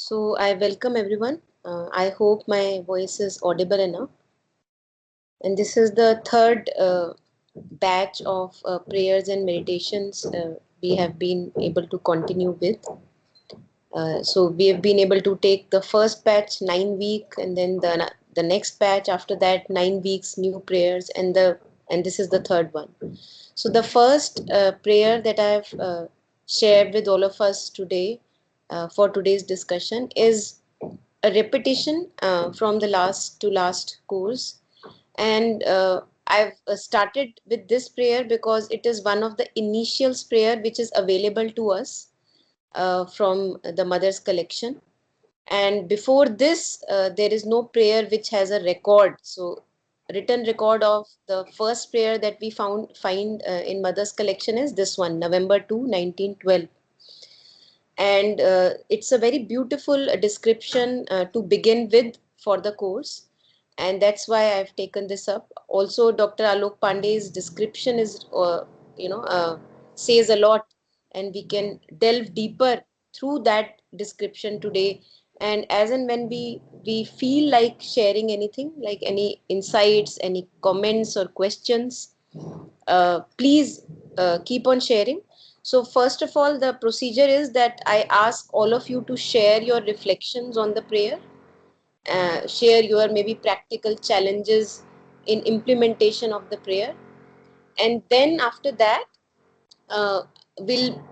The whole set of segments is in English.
So I welcome everyone. I hope my voice is audible enough. And this is the third batch of prayers and meditations we have been able to continue with. So we have been able to take the first batch 9 week, and then the next batch after that 9 weeks new prayers, and this is the third one. So the first prayer that I have shared with all of us today for today's discussion is a repetition from the last to last course, and I've started with this prayer because it is one of the initials prayer which is available to us from the mother's collection. And before this there is no prayer which has a record, so written record of the first prayer that we find in mother's collection is this one, November 2, 1912. And it's a very beautiful description to begin with for the course, and that's why I've taken this up. Also, Dr. Alok Pandey's description is says a lot, and we can delve deeper through that description today. And as and when we feel like sharing anything, like any insights, any comments or questions, please keep on sharing. So, first of all, the procedure is that I ask all of you to share your reflections on the prayer, share your maybe practical challenges in implementation of the prayer, and then after that, we'll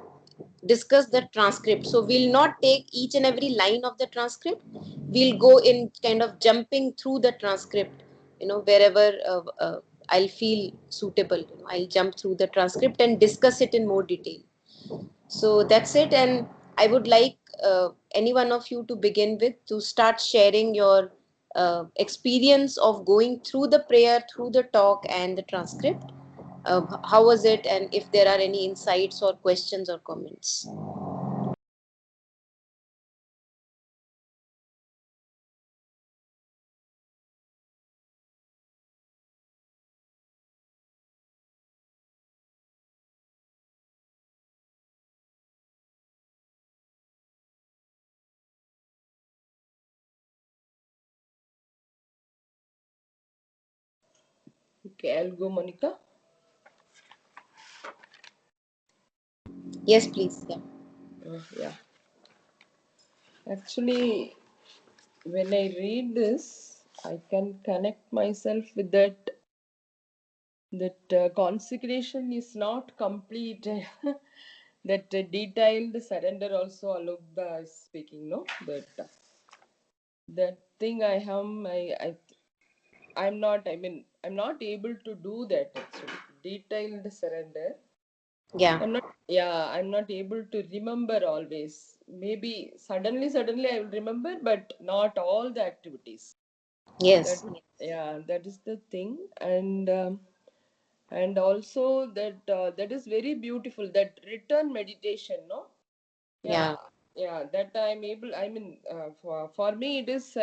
discuss the transcript. So, we'll not take each and every line of the transcript, we'll go in kind of jumping through the transcript, wherever I'll feel suitable. I'll jump through the transcript and discuss it in more detail. So that's it. And I would like any one of you to begin with to start sharing your experience of going through the prayer, through the talk, and the transcript. How was it? And if there are any insights or questions or comments. Okay, I'll go, Monica. Yes, please. Yeah. Yeah. Actually, when I read this, I can connect myself with that consecration is not complete. That detailed surrender also Alokda is speaking, no? That thing I am, I'm not. I mean, I'm not able to do that actually. Detailed surrender. Yeah. I'm not, yeah, I'm not able to remember always. Maybe suddenly I will remember, but not all the activities. That, Yes. yeah, that is the thing. And also that is very beautiful. That return meditation, no? Yeah, Yeah. yeah, that I'm able, I mean, for me, it is,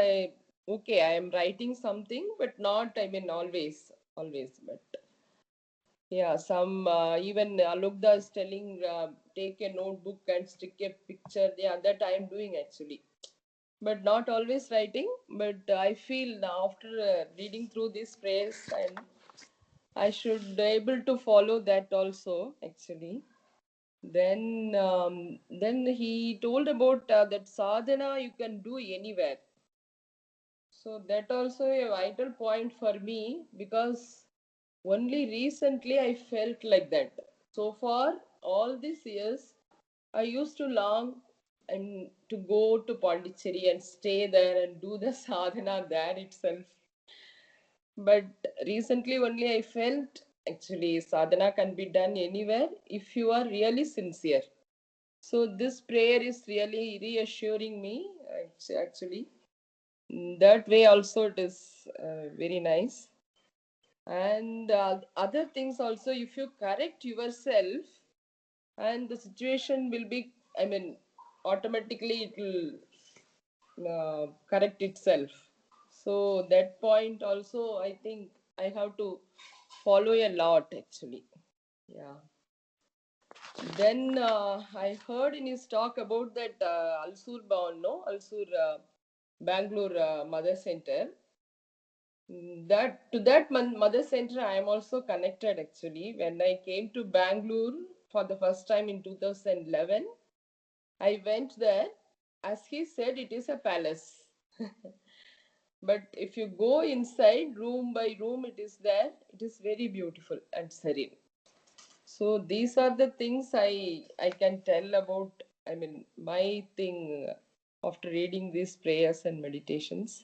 okay, I am writing something, but not, I mean, always, but yeah, some even Alugda is telling take a notebook and stick a picture. Yeah, that I am doing actually, but not always writing. But I feel now after reading through this phrase, and I should able to follow that also actually. Then he told about that sadhana you can do anywhere. So that also a vital point for me because only recently I felt like that. So far, all these years, I used to long and to go to Pondicherry and stay there and do the sadhana there itself. But recently only I felt actually sadhana can be done anywhere if you are really sincere. So this prayer is really reassuring me actually. That way also it is very nice. And other things also, if you correct yourself, and the situation will be, I mean, automatically it will correct itself. So that point also, I think I have to follow a lot actually. Yeah. Then I heard in his talk about that Alsur bound, no? Alsur Bangalore Mother Center. That to that Mother Center, I am also connected actually. When I came to Bangalore for the first time in 2011, I went there. As he said, it is a palace. But if you go inside, room by room, it is there. It is very beautiful and serene. So these are the things I can tell about. I mean, my thing after reading these prayers and meditations,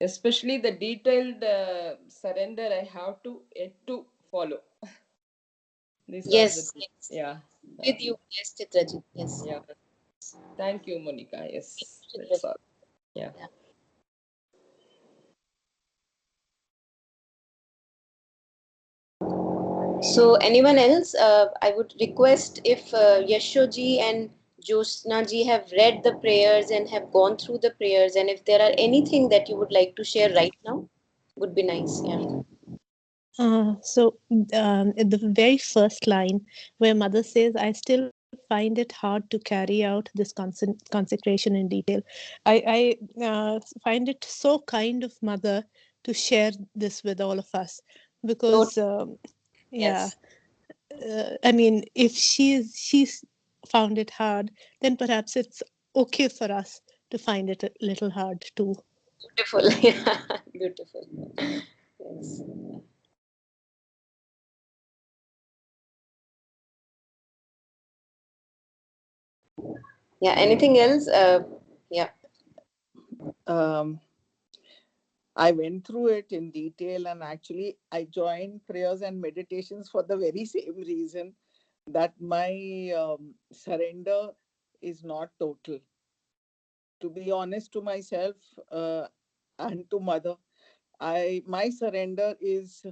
especially the detailed surrender, I have to yet to follow. These are the Yes, things. yes. Yeah, With you, yes, Chitraji. Yes. yeah. Thank you, Monica. Thank Yes, you, that's Chitraji. all. Yeah. Yeah. So, anyone else? I would request if Yashoji and Josna ji have read the prayers and have gone through the prayers, and if there are anything that you would like to share right now, would be nice. Yeah. In the very first line, where Mother says, I still find it hard to carry out this consecration in detail. I find it so kind of Mother to share this with all of us So, because, yeah, yes, I mean, if she's found it hard, then perhaps it's okay for us to find it a little hard too. beautiful. Yeah, beautiful. Yes. Yeah. Anything else? Yeah. Um, I went through it in detail, and actually, I joined prayers and meditations for the very same reason that my surrender is not total. To be honest to myself and to Mother, my surrender is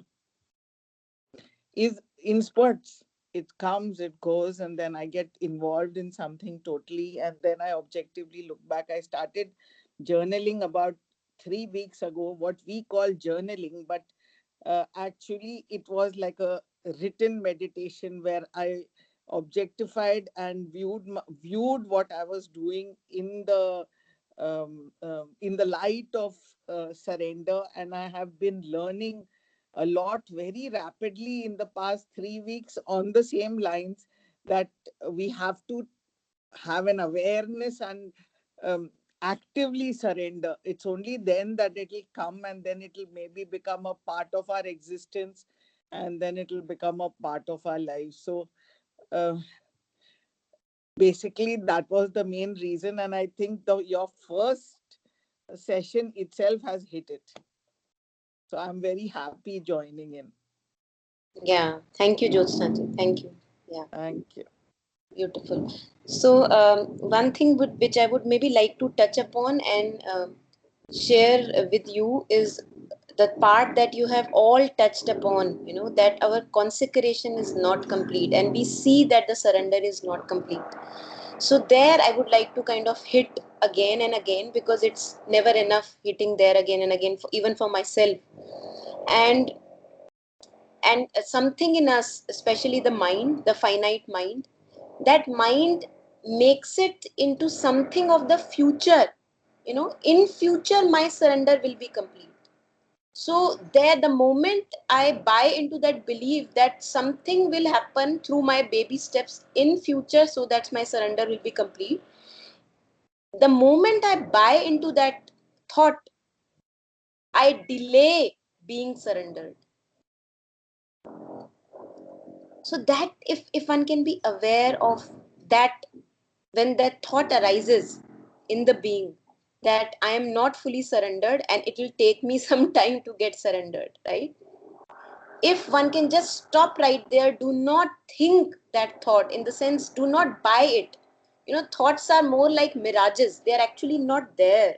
in spurts. It comes, it goes, and then I get involved in something totally, and then I objectively look back. I started journaling about 3 weeks ago, what we call journaling, but actually it was like a written meditation where I objectified and viewed what I was doing in the light of surrender, and I have been learning a lot very rapidly in the past 3 weeks on the same lines, that we have to have an awareness and um, actively surrender. It's only then that it'll come, and then it'll maybe become a part of our existence, and then it'll become a part of our lives. So uh, basically that was the main reason, and I think your first session itself has hit it. So I'm very happy joining in. Yeah. Thank you, Jyotsna ji. Thank you. Yeah. Thank you. Beautiful. So, one thing which I would maybe like to touch upon and share with you is the part that you have all touched upon, that our consecration is not complete and we see that the surrender is not complete. So, there I would like to kind of hit again and again because it's never enough hitting there again and again, even for myself. And something in us, especially the mind, the finite mind, that mind makes it into something of the future. In future my surrender will be complete. So there, the moment I buy into that belief that something will happen through my baby steps in future so that my surrender will be complete, the moment I buy into that thought, I delay being surrendered. So that, if one can be aware of that, when that thought arises in the being that I am not fully surrendered and it will take me some time to get surrendered, right? If one can just stop right there, do not think that thought, in the sense, do not buy it. Thoughts are more like mirages, they are actually not there.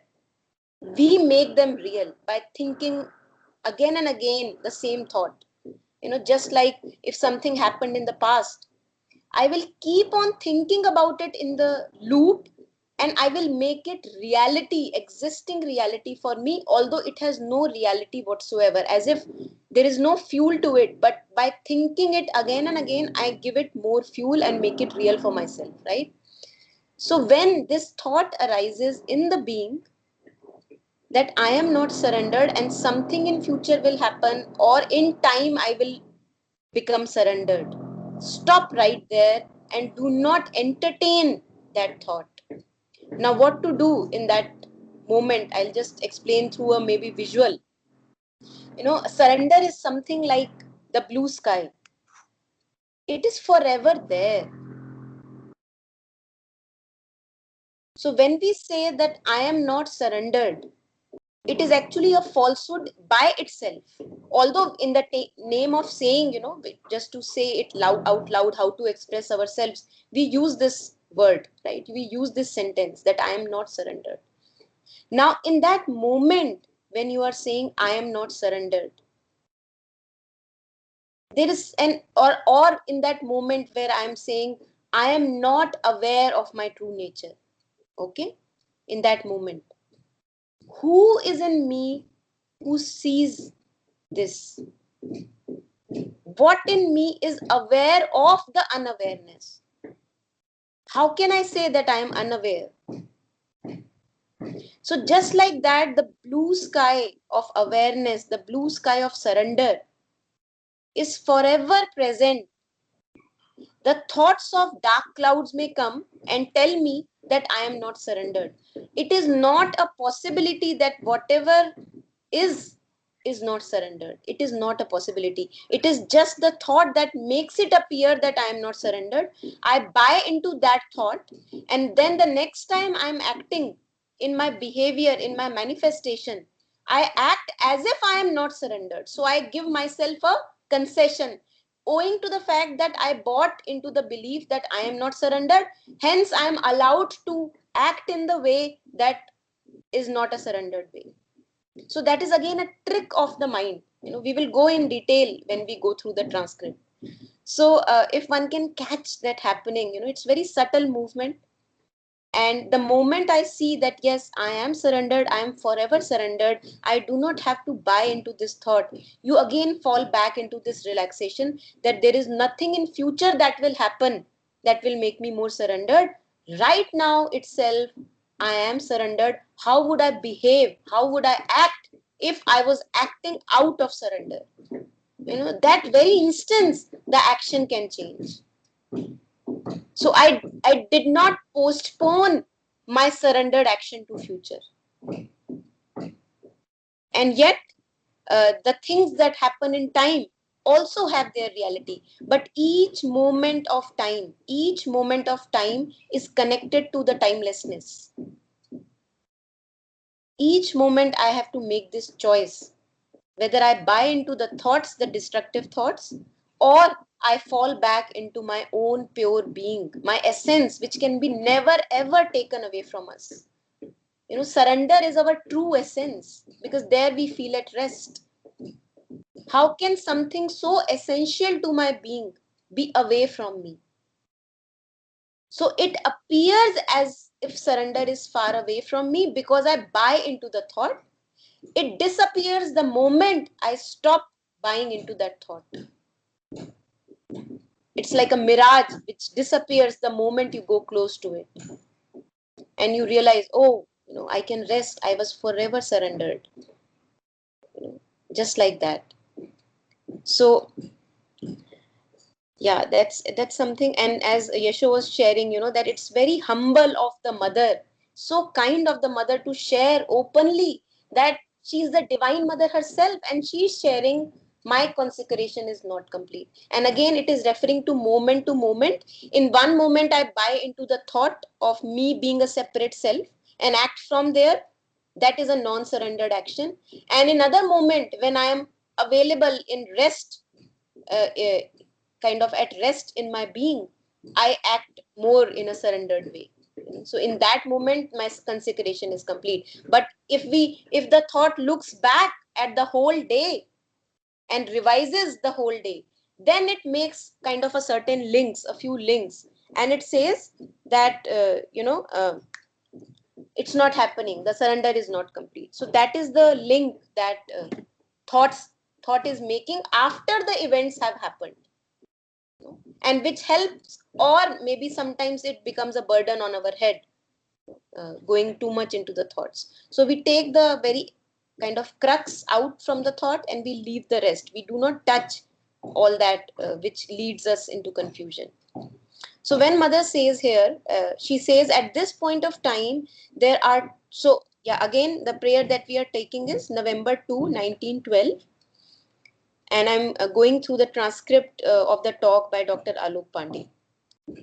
We make them real by thinking again and again the same thought. Just like if something happened in the past, I will keep on thinking about it in the loop, and I will make it reality, existing reality for me, although it has no reality whatsoever, as if there is no fuel to it. But by thinking it again and again, I give it more fuel and make it real for myself, right? So when this thought arises in the being that I am not surrendered and something in future will happen, or in time I will become surrendered, stop right there and do not entertain that thought. Now, what to do in that moment? I'll just explain through a maybe visual. Surrender is something like the blue sky. It is forever there. So when we say that I am not surrendered, it is actually a falsehood by itself. Although in the name of saying, just to say it out loud, how to express ourselves, we use this word, right? We use this sentence that I am not surrendered. Now, in that moment, when you are saying, I am not surrendered, there is or in that moment where I am saying, I am not aware of my true nature. Okay? In that moment, who is in me who sees this? What in me is aware of the unawareness? How can I say that I am unaware? So just like that, the blue sky of awareness, the blue sky of surrender is forever present. The thoughts of dark clouds may come and tell me that I am not surrendered. It is not a possibility that whatever is not surrendered. It is not a possibility. It is just the thought that makes it appear that I am not surrendered. I buy into that thought, and then the next time I am acting in my behavior, in my manifestation, I act as if I am not surrendered. So I give myself a concession, owing to the fact that I bought into the belief that I am not surrendered. Hence, I am allowed to act in the way that is not a surrendered way. So that is again a trick of the mind. We will go in detail when we go through the transcript. So if one can catch that happening, it's very subtle movement. And the moment I see that, yes, I am surrendered, I am forever surrendered, I do not have to buy into this thought, you again fall back into this relaxation that there is nothing in future that will happen that will make me more surrendered. Right now itself, I am surrendered. How would I behave? How would I act if I was acting out of surrender? That very instance, the action can change. So I did not postpone my surrendered action to future. And yet, the things that happen in time also have their reality. But each moment of time is connected to the timelessness. Each moment I have to make this choice, whether I buy into the thoughts, the destructive thoughts, or I fall back into my own pure being, my essence, which can be never ever taken away from us. Surrender is our true essence, because there we feel at rest. How can something so essential to my being be away from me? So it appears as if surrender is far away from me because I buy into the thought. It disappears the moment I stop buying into that thought. It's like a mirage which disappears the moment you go close to it. And you realize, oh, I can rest. I was forever surrendered. Just like that. So, yeah, that's something. And as Yasho was sharing, that it's very humble of the mother, so kind of the mother to share openly that she's the divine mother herself and she's sharing, my consecration is not complete. And again, it is referring to moment to moment. In one moment, I buy into the thought of me being a separate self and act from there. That is a non-surrendered action. And in another moment, when I am available in rest, kind of at rest in my being, I act more in a surrendered way. So in that moment, my consecration is complete. But if the thought looks back at the whole day and revises the whole day, then it makes kind of a certain links, a few links, and it says that it's not happening. The surrender is not complete. So that is the link that thought is making after the events have happened, and which helps, or maybe sometimes it becomes a burden on our head, going too much into the thoughts. So we take the very kind of crux out from the thought and we leave the rest. We do not touch all that which leads us into confusion. So when mother says here, she says at this point of time, there are, so yeah, again, the prayer that we are taking is November 2, 1912. And I'm going through the transcript of the talk by Dr. Alok Pandey.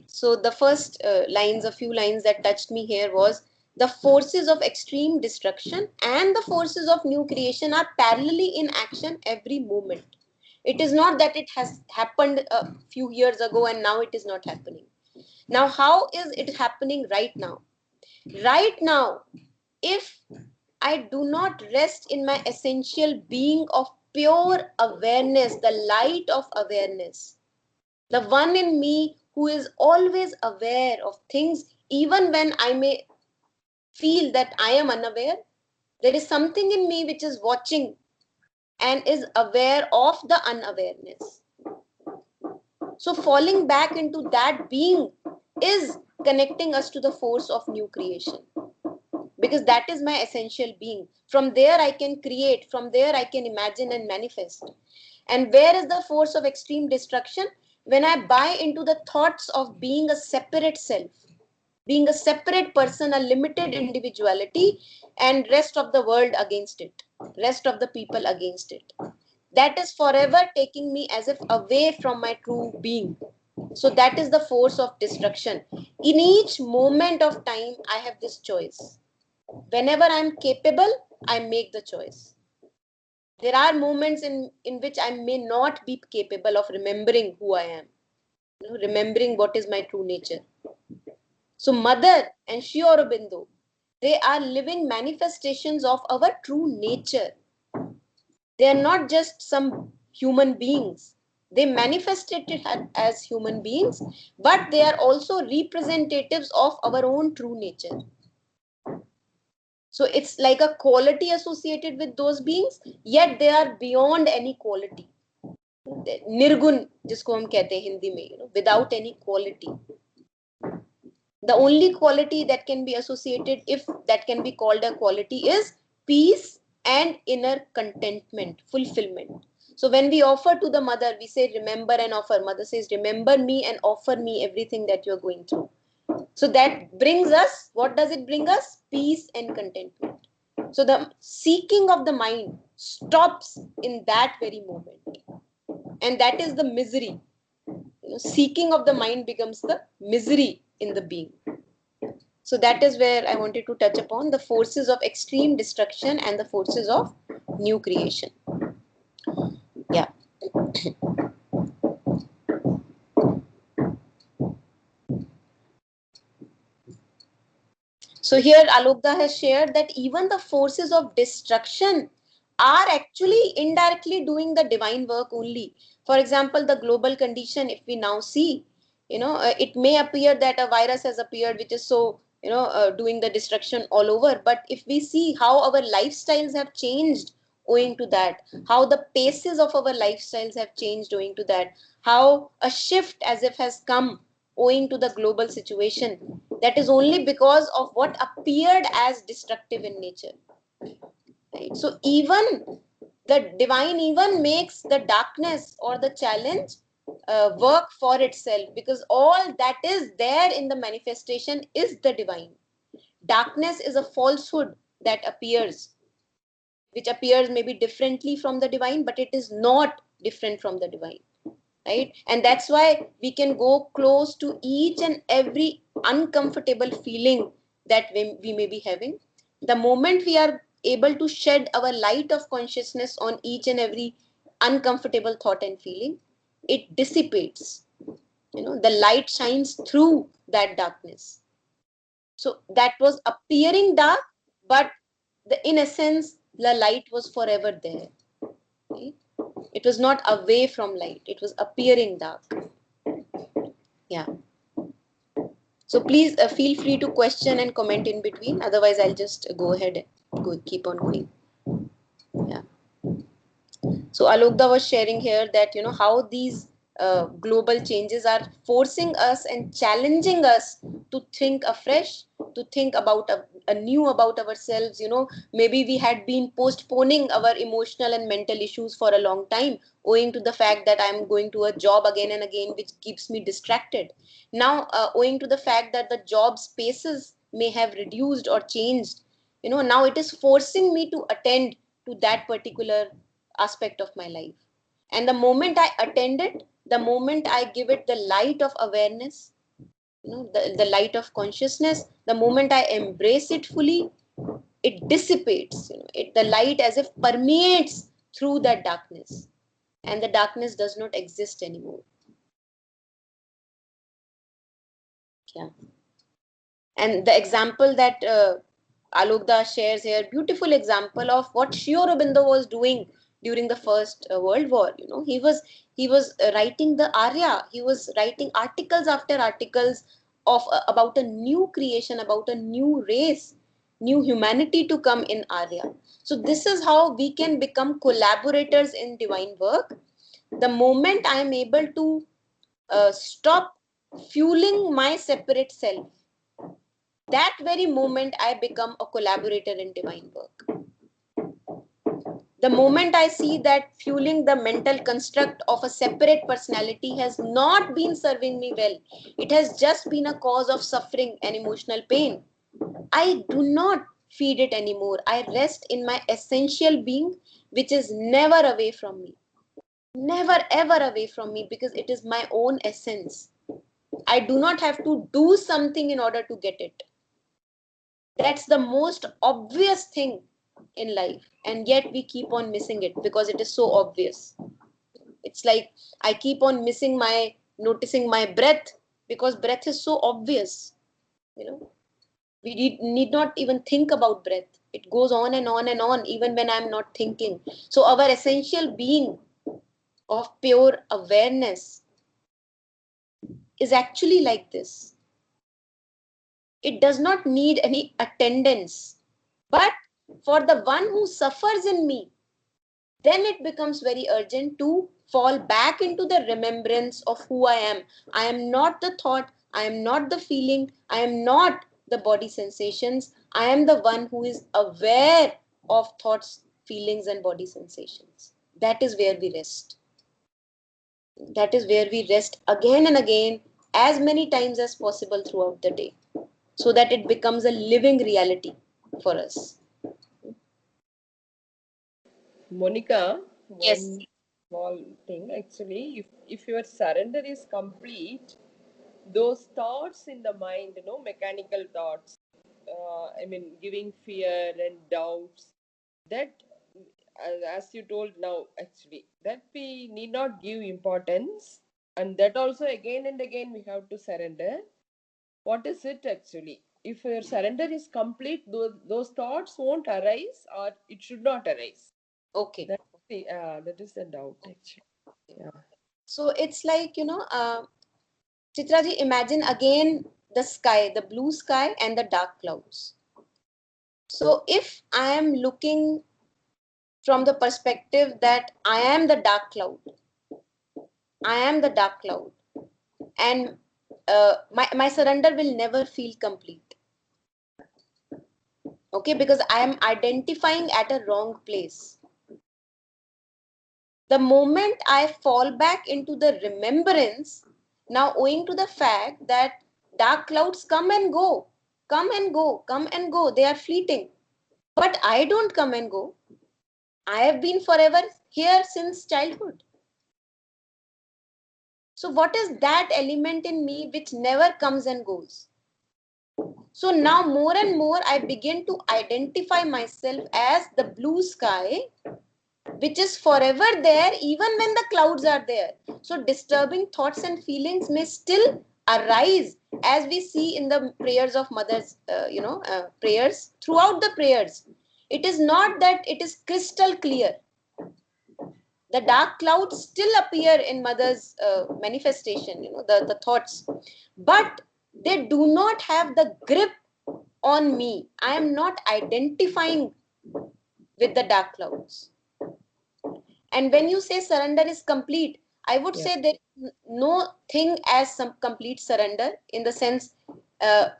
So the first lines, a few lines that touched me here was, the forces of extreme destruction and the forces of new creation are parallelly in action every moment. It is not that it has happened a few years ago and now it is not happening. Now, how is it happening right now? Right now, if I do not rest in my essential being of pure awareness, the light of awareness, the one in me who is always aware of things, even when I may feel that I am unaware, there is something in me which is watching and is aware of the unawareness. So falling back into that being is connecting us to the force of new creation, because that is my essential being. From there I can create, from there I can imagine and manifest. And where is the force of extreme destruction? When I buy into the thoughts of being a separate self, being a separate person, a limited individuality, and rest of the world against it, rest of the people against it. That is forever taking me as if away from my true being. So that is the force of destruction. In each moment of time, I have this choice. Whenever I'm capable, I make the choice. There are moments in which I may not be capable of remembering who I am, remembering what is my true nature. So Mother and Sri Aurobindo, they are living manifestations of our true nature. They are not just some human beings. They manifested it as human beings, but they are also representatives of our own true nature. So it's like a quality associated with those beings, yet they are beyond any quality. Nirgun, जिसको हम कहते हैं हिंदी में, without any quality. The only quality that can be associated, if that can be called a quality, is peace and inner contentment, fulfillment. So when we offer to the mother, we say remember and offer. Mother says remember me and offer me everything that you're going through. So that brings us, what does it bring us? Peace and contentment. So the seeking of the mind stops in that very moment. And that is the misery. Seeking of the mind becomes the misery in the being. So that is where I wanted to touch upon the forces of extreme destruction and the forces of new creation. Yeah. So here Alokda has shared that even the forces of destruction are actually indirectly doing the divine work only. For example, the global condition, if we now see, it may appear that a virus has appeared which is so, doing the destruction all over. But if we see how our lifestyles have changed owing to that, how the paces of our lifestyles have changed owing to that, how a shift as if has come owing to the global situation, that is only because of what appeared as destructive in nature. Right? So even the divine even makes the darkness or the challenge work for itself, because all that is there in the manifestation is the divine. Darkness is a falsehood that appears, which appears maybe differently from the divine, but it is not different from the divine. Right? And that's why we can go close to each and every uncomfortable feeling that we may be having. The moment we are able to shed our light of consciousness on each and every uncomfortable thought and feeling, it dissipates. The light shines through that darkness. So that was appearing dark, but in essence, the light was forever there. Okay? It was not away from light. It was appearing dark. Yeah. So please feel free to question and comment in between. Otherwise, I'll just go ahead and keep on going. Yeah. So Alokda was sharing here that, how these global changes are forcing us and challenging us to think afresh, to think about a new about ourselves. Maybe we had been postponing our emotional and mental issues for a long time, owing to the fact that I'm going to a job again and again, which keeps me distracted. Now, owing to the fact that the job spaces may have reduced or changed, now it is forcing me to attend to that particular aspect of my life. And the moment I attend it, the moment I give it the light of awareness, the light of consciousness, the moment I embrace it fully, it dissipates. The light as if permeates through that darkness, and the darkness does not exist anymore. Yeah. And the example that Alokda shares here, beautiful example of what Sri Aurobindo was doing during the First World War. He was writing the Arya. He was writing articles after articles of about a new creation, about a new race, new humanity to come in Arya. So this is how we can become collaborators in divine work. The moment I am able to stop fueling my separate self, that very moment I become a collaborator in divine work. The moment I see that fueling the mental construct of a separate personality has not been serving me well, it has just been a cause of suffering and emotional pain, I do not feed it anymore. I rest in my essential being, which is never away from me. Never ever away from me, because it is my own essence. I do not have to do something in order to get it. That's the most obvious thing in life, and yet we keep on missing it because it is so obvious. It's like I keep on noticing my breath, because breath is so obvious. We need not even think about breath. It goes on and on and on, even when I'm not thinking. So our essential being of pure awareness is actually like this. It does not need any attendance. But for the one who suffers in me, then it becomes very urgent to fall back into the remembrance of who I am. I am not the thought, I am not the feeling, I am not the body sensations. I am the one who is aware of thoughts, feelings, and body sensations. That is where we rest. That is where we rest again and again, as many times as possible throughout the day, so that it becomes a living reality for us. Monica, Yes. one small thing actually, if your surrender is complete, those thoughts in the mind, mechanical thoughts, giving fear and doubts, that, as you told now, actually, that we need not give importance, and that also again and again we have to surrender. What is it actually? If your surrender is complete, those thoughts won't arise, or it should not arise. Okay. That is the doubt actually. Yeah. So it's like, Chitraji, imagine again the sky, the blue sky and the dark clouds. So if I am looking from the perspective that I am the dark cloud, I am the dark cloud, and my surrender will never feel complete. Okay, because I am identifying at a wrong place. The moment I fall back into the remembrance, now owing to the fact that dark clouds come and go, come and go, come and go, they are fleeting. But I don't come and go. I have been forever here since childhood. So, what is that element in me which never comes and goes? So, now more and more I begin to identify myself as the blue sky, which is forever there even when the clouds are there. So disturbing thoughts and feelings may still arise, as we see in the prayers of mothers, prayers. Throughout the prayers, it is not that it is crystal clear. The dark clouds still appear in mother's manifestation, the thoughts. But they do not have the grip on me. I am not identifying with the dark clouds. And when you say surrender is complete, I would Yeah. say there is no thing as some complete surrender, in the sense uh,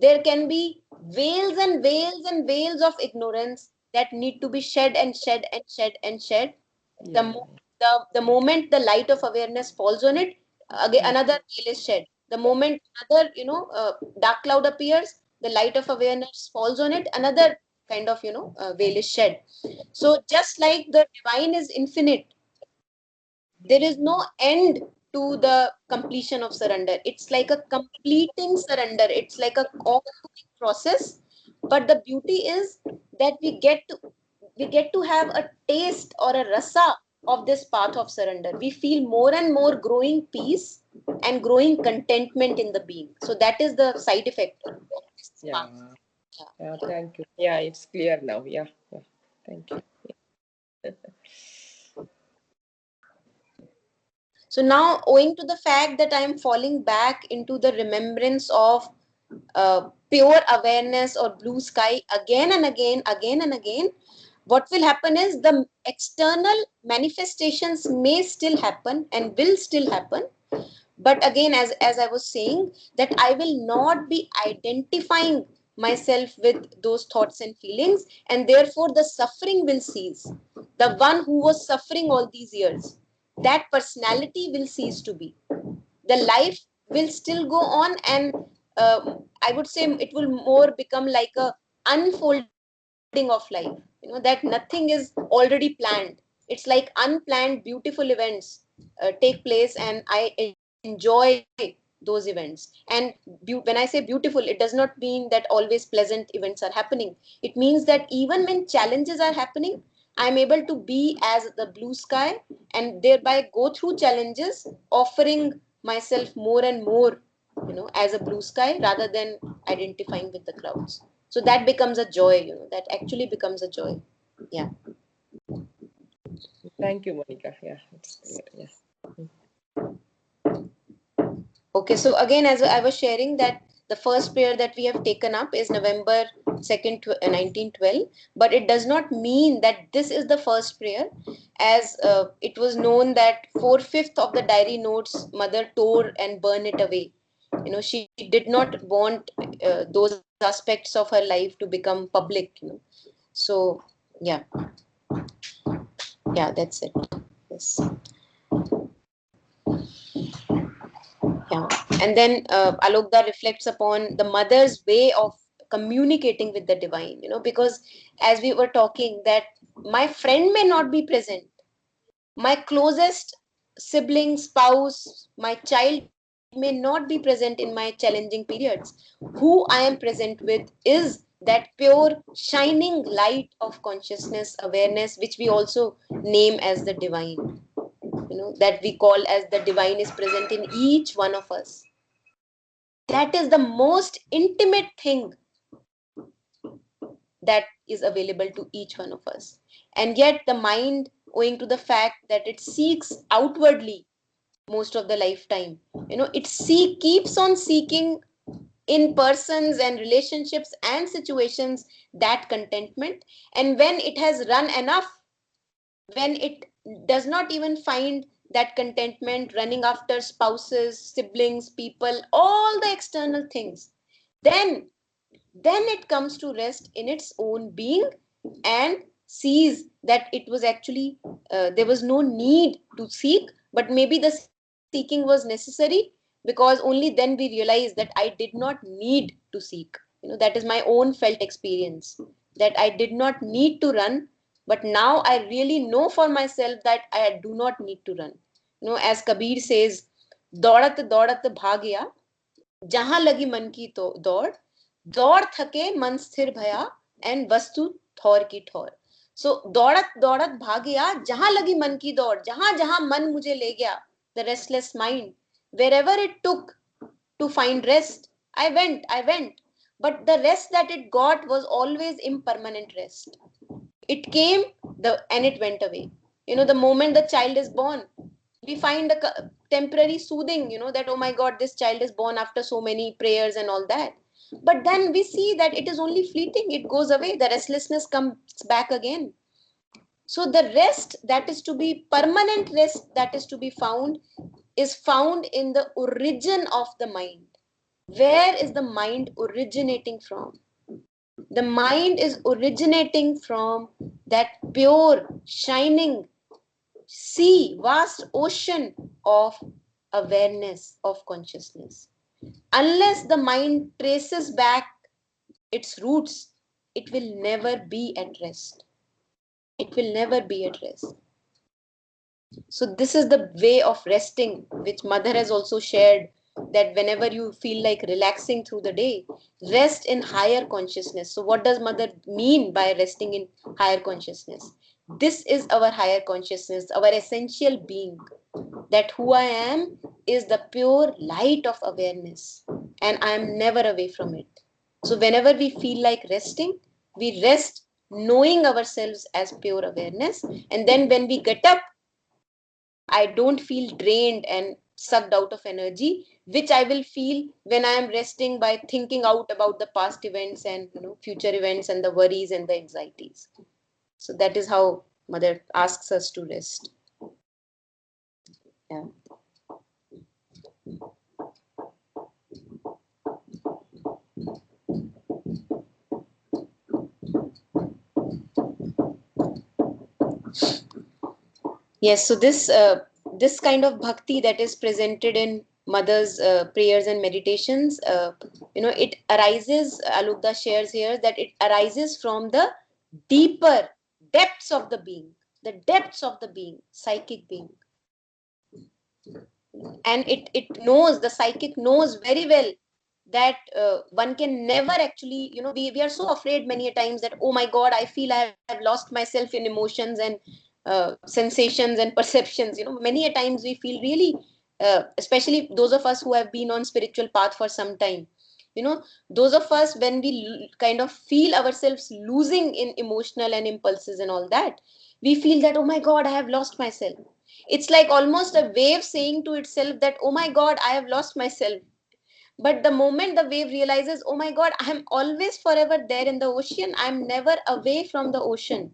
there can be veils and veils and veils of ignorance that need to be shed and shed and shed and shed. The, Yeah. the moment the light of awareness falls on it, again another veil is shed. The moment another dark cloud appears, the light of awareness falls on it, another kind of veil is shed. So just like the divine is infinite, there is no end to the completion of surrender. It's like a completing surrender. It's like a ongoing process. But the beauty is that we get to have a taste or a rasa of this path of surrender. We feel more and more growing peace and growing contentment in the being. So that is the side effect of this Yeah. path. Yeah. Thank you. Yeah, it's clear now. Yeah. Yeah. Thank you. Yeah. So now, owing to the fact that I am falling back into the remembrance of pure awareness or blue sky again and again, what will happen is the external manifestations may still happen and will still happen. But again, as I was saying, that I will not be identifying myself with those thoughts and feelings, and therefore the suffering will cease. The one who was suffering all these years, that personality will cease to be. The life will still go on, and I would say it will more become like a unfolding of life, that nothing is already planned. It's like unplanned beautiful events take place, and I enjoy those events. And when I say beautiful, it does not mean that always pleasant events are happening. It means that even when challenges are happening, I'm able to be as the blue sky, and thereby go through challenges, offering myself more and more, as a blue sky, rather than identifying with the clouds. So that becomes a joy, that actually becomes a joy. Yeah. Thank you, Monica. Yeah, it's clear. Yeah. Okay, so again, as I was sharing, that the first prayer that we have taken up is November 2nd, 1912, but it does not mean that this is the first prayer, as it was known that 4/5 of the diary notes mother tore and burned it away. She did not want those aspects of her life to become public. So, yeah, yeah, that's it. Yes. Yeah. And then Alokda reflects upon the mother's way of communicating with the divine, because as we were talking, that my friend may not be present, my closest sibling, spouse, my child may not be present in my challenging periods. Who I am present with is that pure shining light of consciousness, awareness, which we also name as the divine, that we call as the divine is present in each one of us. That is the most intimate thing that is available to each one of us. And yet, the mind, owing to the fact that it seeks outwardly most of the lifetime, keeps on seeking in persons and relationships and situations that contentment. And when it has run enough, when it does not even find that contentment, running after spouses, siblings, people, all the external things, then it comes to rest in its own being, and sees that it was actually there was no need to seek, but maybe the seeking was necessary, because only then we realize that I did not need to seek. That is my own felt experience, that I did not need to run, but now I really know for myself that I do not need to run. As Kabir says, दौड़त दौड़त भागया जहां लगी मन की तो दौड़, दौड़ थके मन स्थिर भया, एंड वस्तु थौर की ठौर. सो दौड़त दौड़त भागया जहां लगी मन की दौड़, जहां जहां मन मुझे ले गया, the restless mind, wherever it took to find rest, I went. But the rest that it got was always impermanent rest. It came and it went away. The moment the child is born, we find temporary soothing, that, oh my God, this child is born after so many prayers and all that. But then we see that it is only fleeting. It goes away. The restlessness comes back again. So the rest that is to be permanent rest that is to be found is found in the origin of the mind. Where is the mind originating from? The mind is originating from that pure, shining sea, vast ocean of awareness, of consciousness. Unless the mind traces back its roots, it will never be at rest. It will never be at rest. So this is the way of resting, which Mother has also shared, that whenever you feel like relaxing through the day, rest in higher consciousness. So what does Mother mean by resting in higher consciousness? This is our higher consciousness, our essential being. That who I am is the pure light of awareness, and I am never away from it. So whenever we feel like resting, we rest knowing ourselves as pure awareness, and then when we get up, I don't feel drained and sucked out of energy, which I will feel when I am resting by thinking out about the past events and future events and the worries and the anxieties. So that is how Mother asks us to rest. Yeah. Yes, so this kind of bhakti that is presented in Mother's prayers and meditations, it arises. Alukda shares here that it arises from the deeper depths of the depths of the being, psychic being, and it knows, the psychic knows very well that one can never actually, we are so afraid many a times that, oh my God, I feel I have lost myself in emotions and sensations and perceptions. Many a times we feel really, especially those of us who have been on spiritual path for some time, those of us, when we kind of feel ourselves losing in emotional and impulses and all that, we feel that, oh my God, I have lost myself. It's like almost a wave saying to itself that, oh my God, I have lost myself. But the moment the wave realizes, oh my God, I'm always forever there in the ocean, I'm never away from the ocean,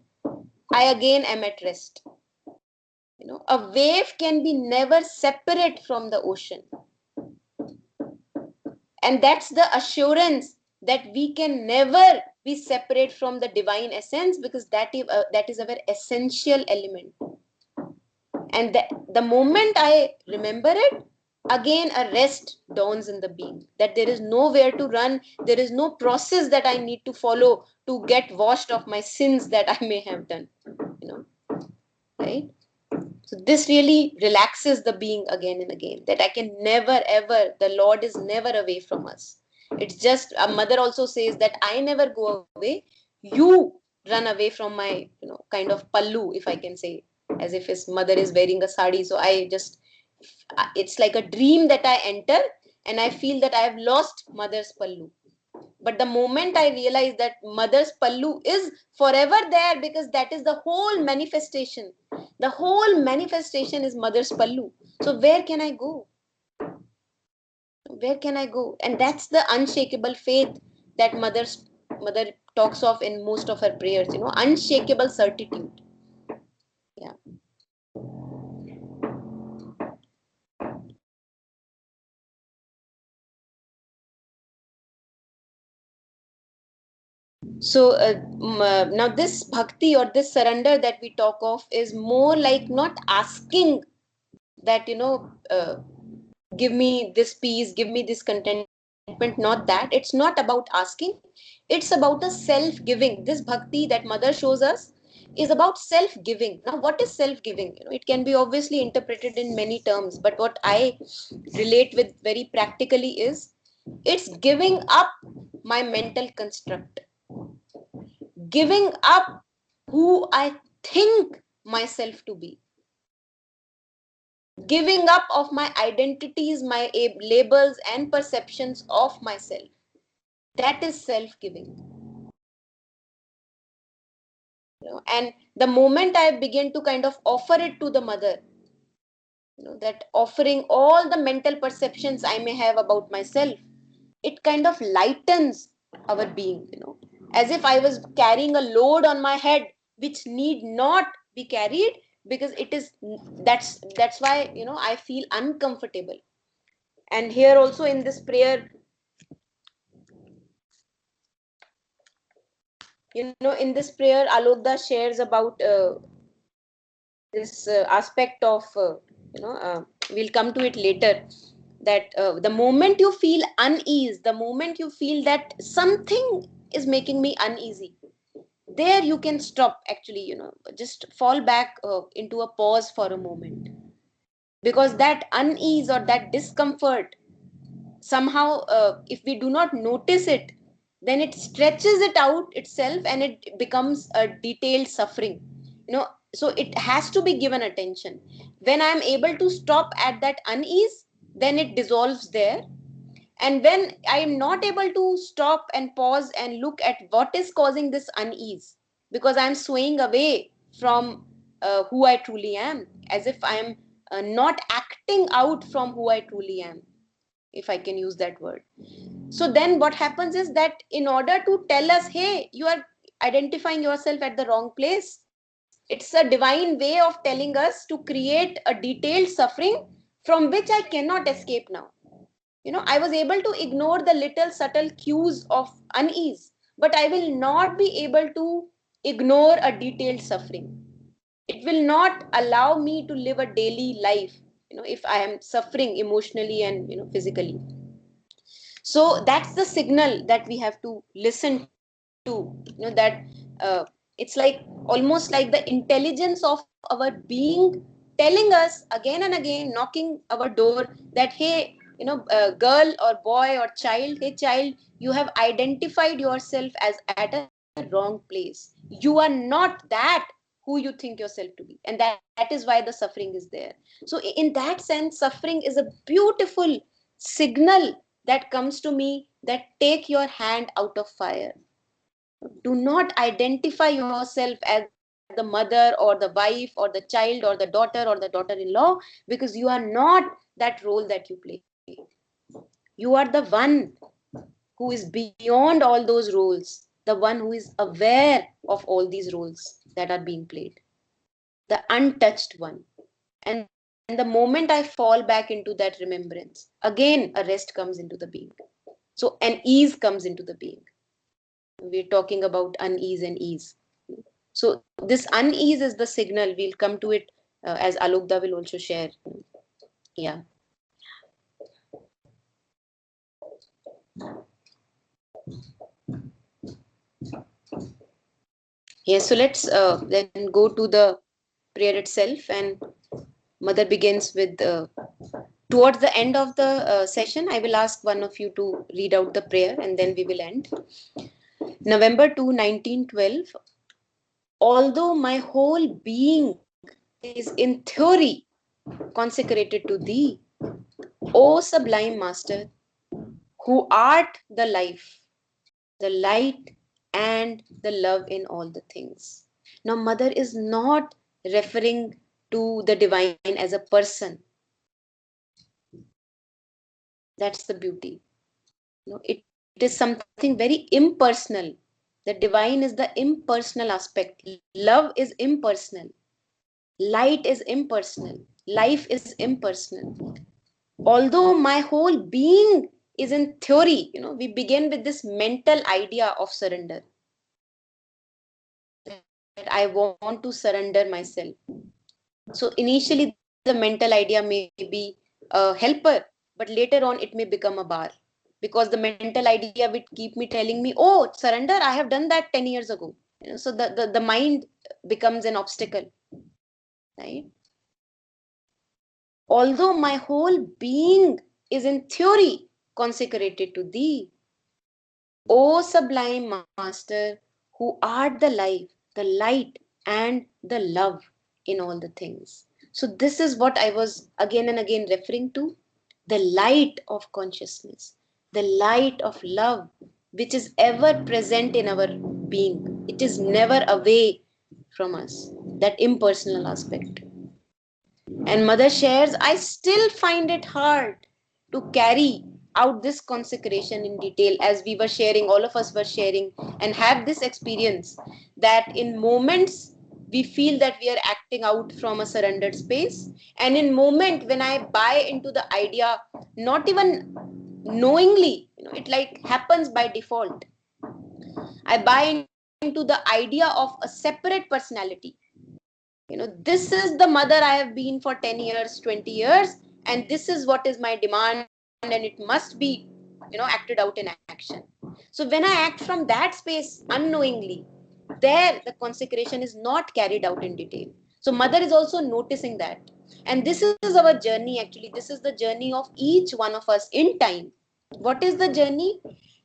I again am at rest. A wave can be never separate from the ocean. And that's the assurance that we can never be separate from the divine essence, because that is our essential element. And the moment I remember it, again a rest dawns in the being, that there is nowhere to run, there is no process that I need to follow to get washed of my sins that I may have done. Right? So this really relaxes the being again and again, that I can never ever, the Lord is never away from us. It's just, a Mother also says that I never go away, you run away from my kind of pallu, if I can say, as if his mother is wearing a sari. So I just, it's like a dream that I enter, and I feel that I have lost Mother's pallu. But the moment I realize that Mother's pallu is forever there, because that is the whole manifestation. The whole manifestation is Mother's pallu. So where can I go? Where can I go? And that's the unshakable faith that Mother talks of in most of her prayers. Unshakable certitude. Yeah. So now this bhakti or this surrender that we talk of is more like not asking that, give me this peace, give me this contentment. Not that. It's not about asking. It's about a self-giving. This bhakti that Mother shows us is about self-giving. Now, what is self-giving? It can be obviously interpreted in many terms, but what I relate with very practically is, it's giving up my mental construct, giving up who I think myself to be, giving up of my identities, my labels and perceptions of myself. That is self-giving. And the moment I begin to kind of offer it to the Mother, that offering all the mental perceptions I may have about myself, it kind of lightens our being, as if I was carrying a load on my head which need not be carried, because it is, that's why I feel uncomfortable. And here also in this prayer, in this prayer, Alokda shares about this aspect of, we'll come to it later, that the moment you feel unease, the moment you feel that something is making me uneasy, there you can stop, actually, just fall back into a pause for a moment, because that unease or that discomfort, somehow, if we do not notice it, then it stretches it out itself and it becomes a detailed suffering, so it has to be given attention. When I am able to stop at that unease, then it dissolves there. And when I am not able to stop and pause and look at what is causing this unease, because I am swaying away from who I truly am, as if I am not acting out from who I truly am, if I can use that word. So then what happens is that in order to tell us, hey, you are identifying yourself at the wrong place, it's a divine way of telling us to create a detailed suffering from which I cannot escape now. I was able to ignore the little subtle cues of unease, but I will not be able to ignore a detailed suffering. It will not allow me to live a daily life, if I am suffering emotionally and physically. So that's the signal that we have to listen to, that it's like almost like the intelligence of our being telling us again and again, knocking our door, that hey, girl or boy or child, hey child, you have identified yourself as at a wrong place. You are not that who you think yourself to be, and that is why the suffering is there. So in that sense, suffering is a beautiful signal that comes to me, that take your hand out of fire. Do not identify yourself as the mother or the wife or the child or the daughter or the daughter-in-law, because you are not that role that you play. You are the one who is beyond all those roles, the one who is aware of all these roles that are being played, the untouched one. And the moment I fall back into that remembrance, again a rest comes into the being. So an ease comes into the being. We're talking about unease and ease. So this unease is the signal. We'll come to it as Alokda will also share. Yeah. Yes, so let's then go to the prayer itself. And Mother begins with, towards the end of the session, I will ask one of you to read out the prayer and then we will end. November 2, 1912. Although my whole being is in theory consecrated to thee, O sublime Master, who art the life, the light, and the love in all the things. Now, Mother is not referring to the divine as a person. That's the beauty. It is something very impersonal. The divine is the impersonal aspect. Love is impersonal. Light is impersonal. Life is impersonal. Although my whole being is in theory, we begin with this mental idea of surrender, that I want to surrender myself. So initially the mental idea may be a helper, but later on it may become a bar, because the mental idea will keep me telling me, oh, surrender, I have done that 10 years ago. So the mind becomes an obstacle, right? Although my whole being is in theory consecrated to thee, O sublime Master, who art the life, the light, and the love in all the things. So, this is what I was again and again referring to, the light of consciousness, the light of love, which is ever present in our being. It is never away from us, that impersonal aspect. And mother shares, I still find it hard to carry out this consecration in detail, as we were sharing, all of us were sharing, and have this experience that in moments we feel that we are acting out from a surrendered space, and in moment when I buy into the idea, not even knowingly, it like happens by default, I buy into the idea of a separate personality. This is the mother I have been for 10 years, 20 years, and this is what is my demand, and it must be, acted out in action. So when I act from that space unknowingly, there the consecration is not carried out in detail. So mother is also noticing that. And this is our journey, actually. This is the journey of each one of us in time. What is the journey?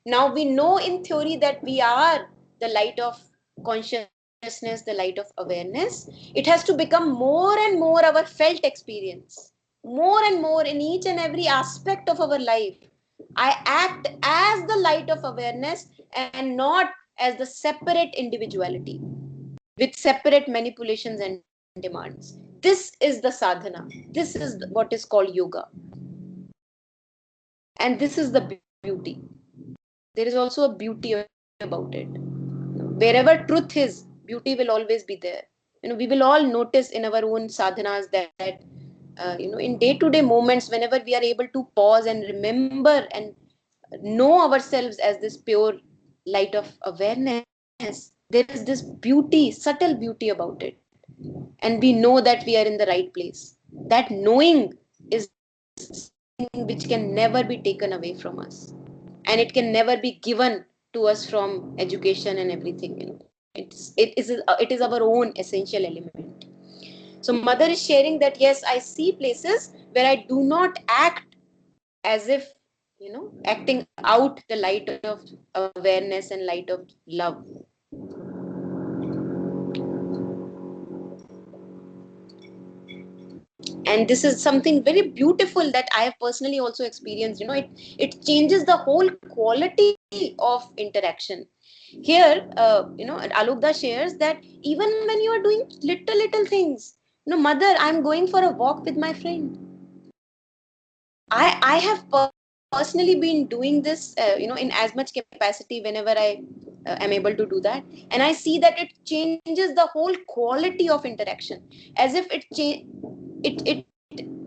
Now we know in theory that we are the light of consciousness, the light of awareness. It has to become more and more our felt experience. More and more in each and every aspect of our life, I act as the light of awareness and not as the separate individuality with separate manipulations and demands. This is the sadhana. This is what is called yoga. And this is the beauty. There is also a beauty about it. Wherever truth is, beauty will always be there. We will all notice in our own sadhanas that in day-to-day moments, whenever we are able to pause and remember and know ourselves as this pure light of awareness, there is this beauty, subtle beauty about it, and we know that we are in the right place. That knowing is something which can never be taken away from us, and it can never be given to us from education and everything. It is our own essential element. So mother is sharing that, yes, I see places where I do not act as if, acting out the light of awareness and light of love. And this is something very beautiful that I have personally also experienced. It changes the whole quality of interaction. Here, Alokda shares that even when you are doing little things, mother, I'm going for a walk with my friend. I have personally been doing this, in as much capacity whenever I am able to do that, and I see that it changes the whole quality of interaction, as if it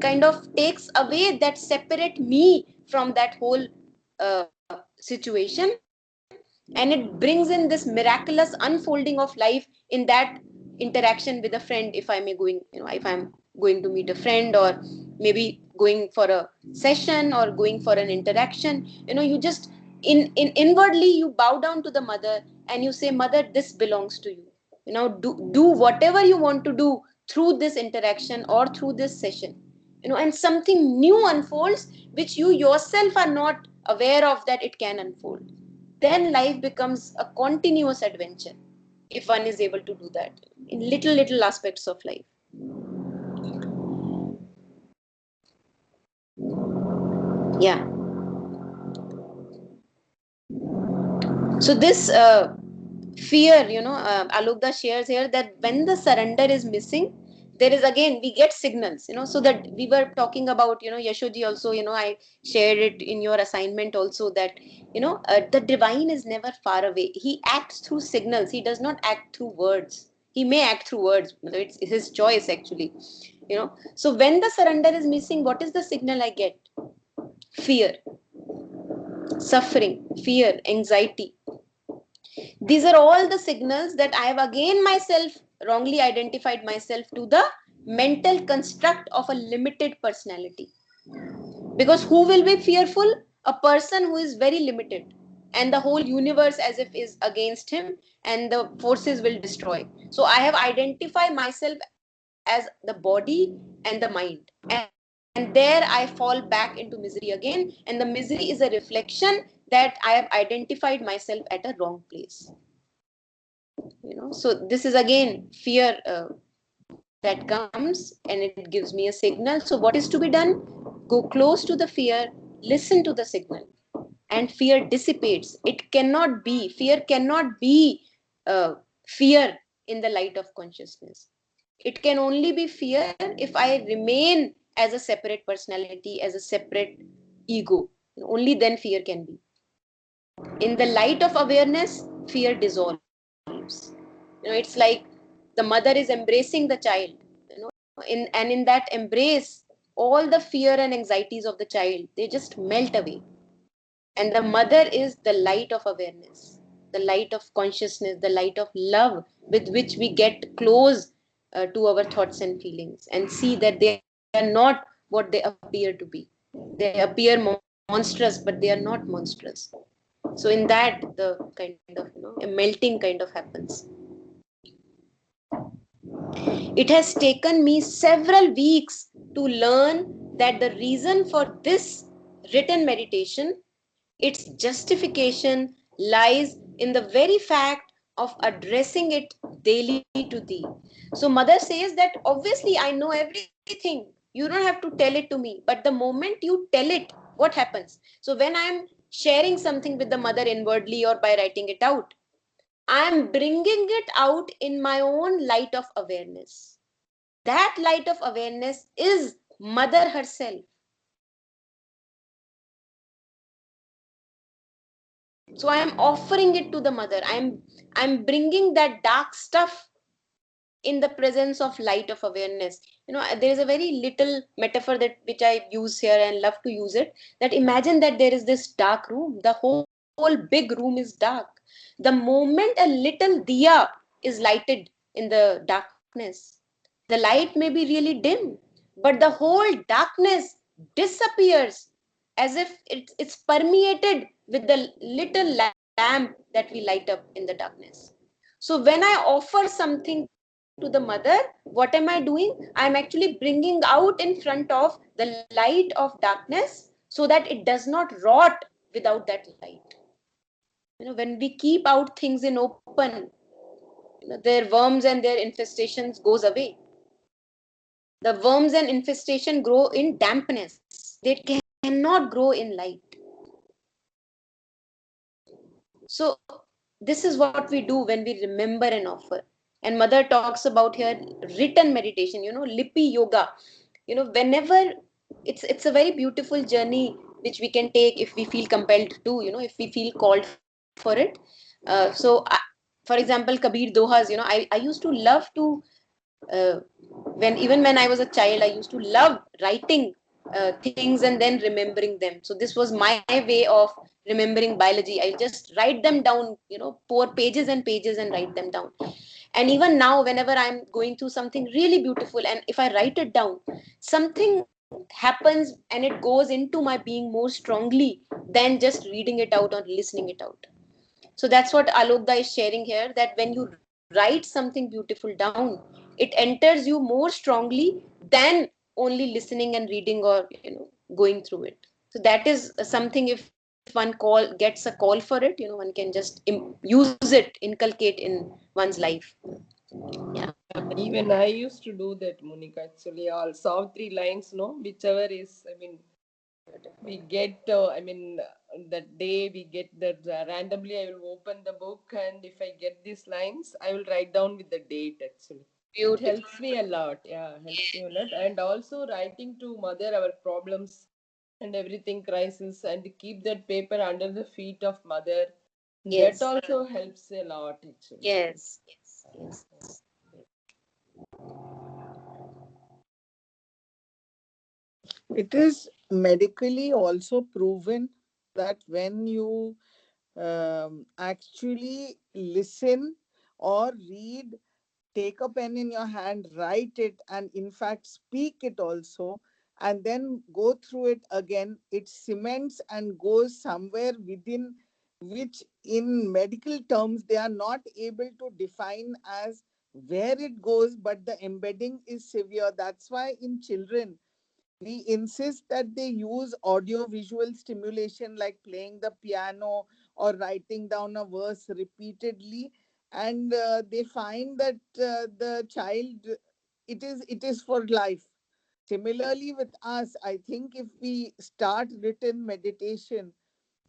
kind of takes away that separate me from that whole situation, and it brings in this miraculous unfolding of life in that interaction with a friend. If I may going, if I'm going to meet a friend, or maybe going for a session or going for an interaction, you just in inwardly you bow down to the mother and you say, mother, this belongs to you. Do whatever you want to do through this interaction or through this session, and something new unfolds which you yourself are not aware of that it can unfold. Then life becomes a continuous adventure, if one is able to do that in little aspects of life. Yeah. So this fear, Alokda shares here that when the surrender is missing, there is, again, we get signals, so that we were talking about, Yashoji also, I shared it in your assignment also, that the divine is never far away. He acts through signals. He does not act through words. He may act through words. It's his choice, actually. So when the surrender is missing, what is the signal I get? Fear, suffering, fear, anxiety. These are all the signals that I have again myself wrongly identified myself to the mental construct of a limited personality. Because who will be fearful? A person who is very limited, and the whole universe as if is against him, and the forces will destroy. So I have identified myself as the body and the mind. And there I fall back into misery again. And the misery is a reflection that I have identified myself at a wrong place. So this is again fear that comes, and it gives me a signal. So what is to be done? Go close to the fear, listen to the signal, and fear dissipates. Fear cannot be fear in the light of consciousness. It can only be fear if I remain as a separate personality, as a separate ego. Only then fear can be. In the light of awareness, fear dissolves. It's like the mother is embracing the child, and in that embrace, all the fear and anxieties of the child, they just melt away. And the mother is the light of awareness, the light of consciousness, the light of love with which we get close to our thoughts and feelings and see that they are not what they appear to be. They appear monstrous, but they are not monstrous. So in that, the kind of a melting kind of happens. It has taken me several weeks to learn that the reason for this written meditation, its justification, lies in the very fact of addressing it daily to thee. So, Mother says that obviously I know everything. You don't have to tell it to me. But the moment you tell it, what happens? So, when I am sharing something with the mother inwardly or by writing it out, I am bringing it out in my own light of awareness. That light of awareness is Mother herself. So I am offering it to the mother. I'm bringing that dark stuff in the presence of light of awareness. There is a very little metaphor that which I use here and love to use it. That imagine that there is this dark room. The whole big room is dark. The moment a little diya is lighted in the darkness, the light may be really dim, but the whole darkness disappears as if it's permeated with the little lamp that we light up in the darkness. So when I offer something to the mother, what am I doing? I'm actually bringing out in front of the light of darkness so that it does not rot without that light. When we keep out things in open, their worms and their infestations goes away. The worms and infestation grow in dampness. They cannot grow in light. So this is what we do when we remember an offer. And Mother talks about here written meditation, lipi yoga. Whenever it's a very beautiful journey which we can take if we feel compelled to, if we feel called for it. For example, Kabir Dohas, I used to love to even when I was a child, I used to love writing things and then remembering them. So this was my way of remembering biology. I just write them down, pour pages and pages and write them down. And even now, whenever I'm going through something really beautiful, and if I write it down, something happens and it goes into my being more strongly than just reading it out or listening it out. So that's what Alokda is sharing here, that when you write something beautiful down, it enters you more strongly than only listening and reading or going through it. So that is something, if one call gets a call for it, one can just use it, inculcate in one's life. Yeah. Even I used to do that, Monica. Actually, all Savitri lines, no, whichever is, we get, that day we get that randomly. I will open the book, and if I get these lines, I will write down with the date. Actually, it Beautiful. helps me a lot. Yeah, helps me a lot. And also writing to mother our problems and everything crisis, and keep that paper under the feet of mother. That Yes. also helps a lot. Actually. Yes. Yes. Yes. It is medically also proven that when you actually listen or read, take a pen in your hand, write it, and in fact speak it also, and then go through it again, it cements and goes somewhere within which, in medical terms, they are not able to define as where it goes, but the embedding is severe. That's why in children, we insist that they use audio visual stimulation like playing the piano or writing down a verse repeatedly, and they find that the child, it is for life. Similarly with us, I think if we start written meditation,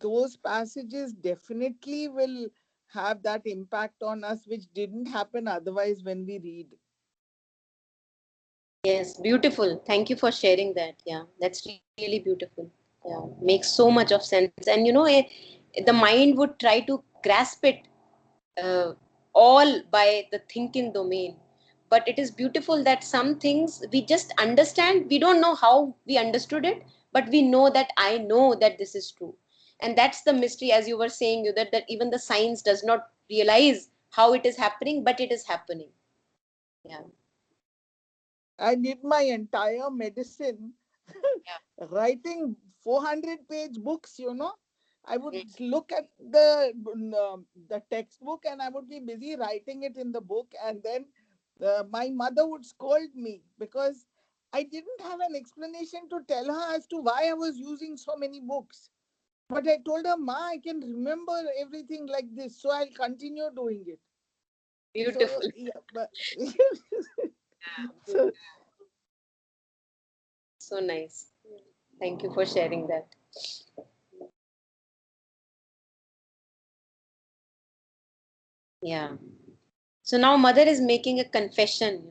those passages definitely will have that impact on us which didn't happen otherwise when we read. Yes, beautiful. Thank you for sharing that. Yeah, that's really beautiful. Yeah, makes so much of sense. And the mind would try to grasp it uh, all by the thinking domain. But it is beautiful that some things we just understand. We don't know how we understood it, but we know that I know that this is true. And that's the mystery, as you were saying, that even the science does not realize how it is happening, but it is happening. Yeah. I did my entire medicine Yeah. writing 400-page books, you know. I would Mm. look at the textbook and I would be busy writing it in the book, and then my mother would scold me because I didn't have an explanation to tell her as to why I was using so many books. But I told her, Ma, I can remember everything like this, so I'll continue doing it. So Beautiful. yeah, but Yeah. so So nice. Thank you for sharing that. Yeah. So now mother is making a confession,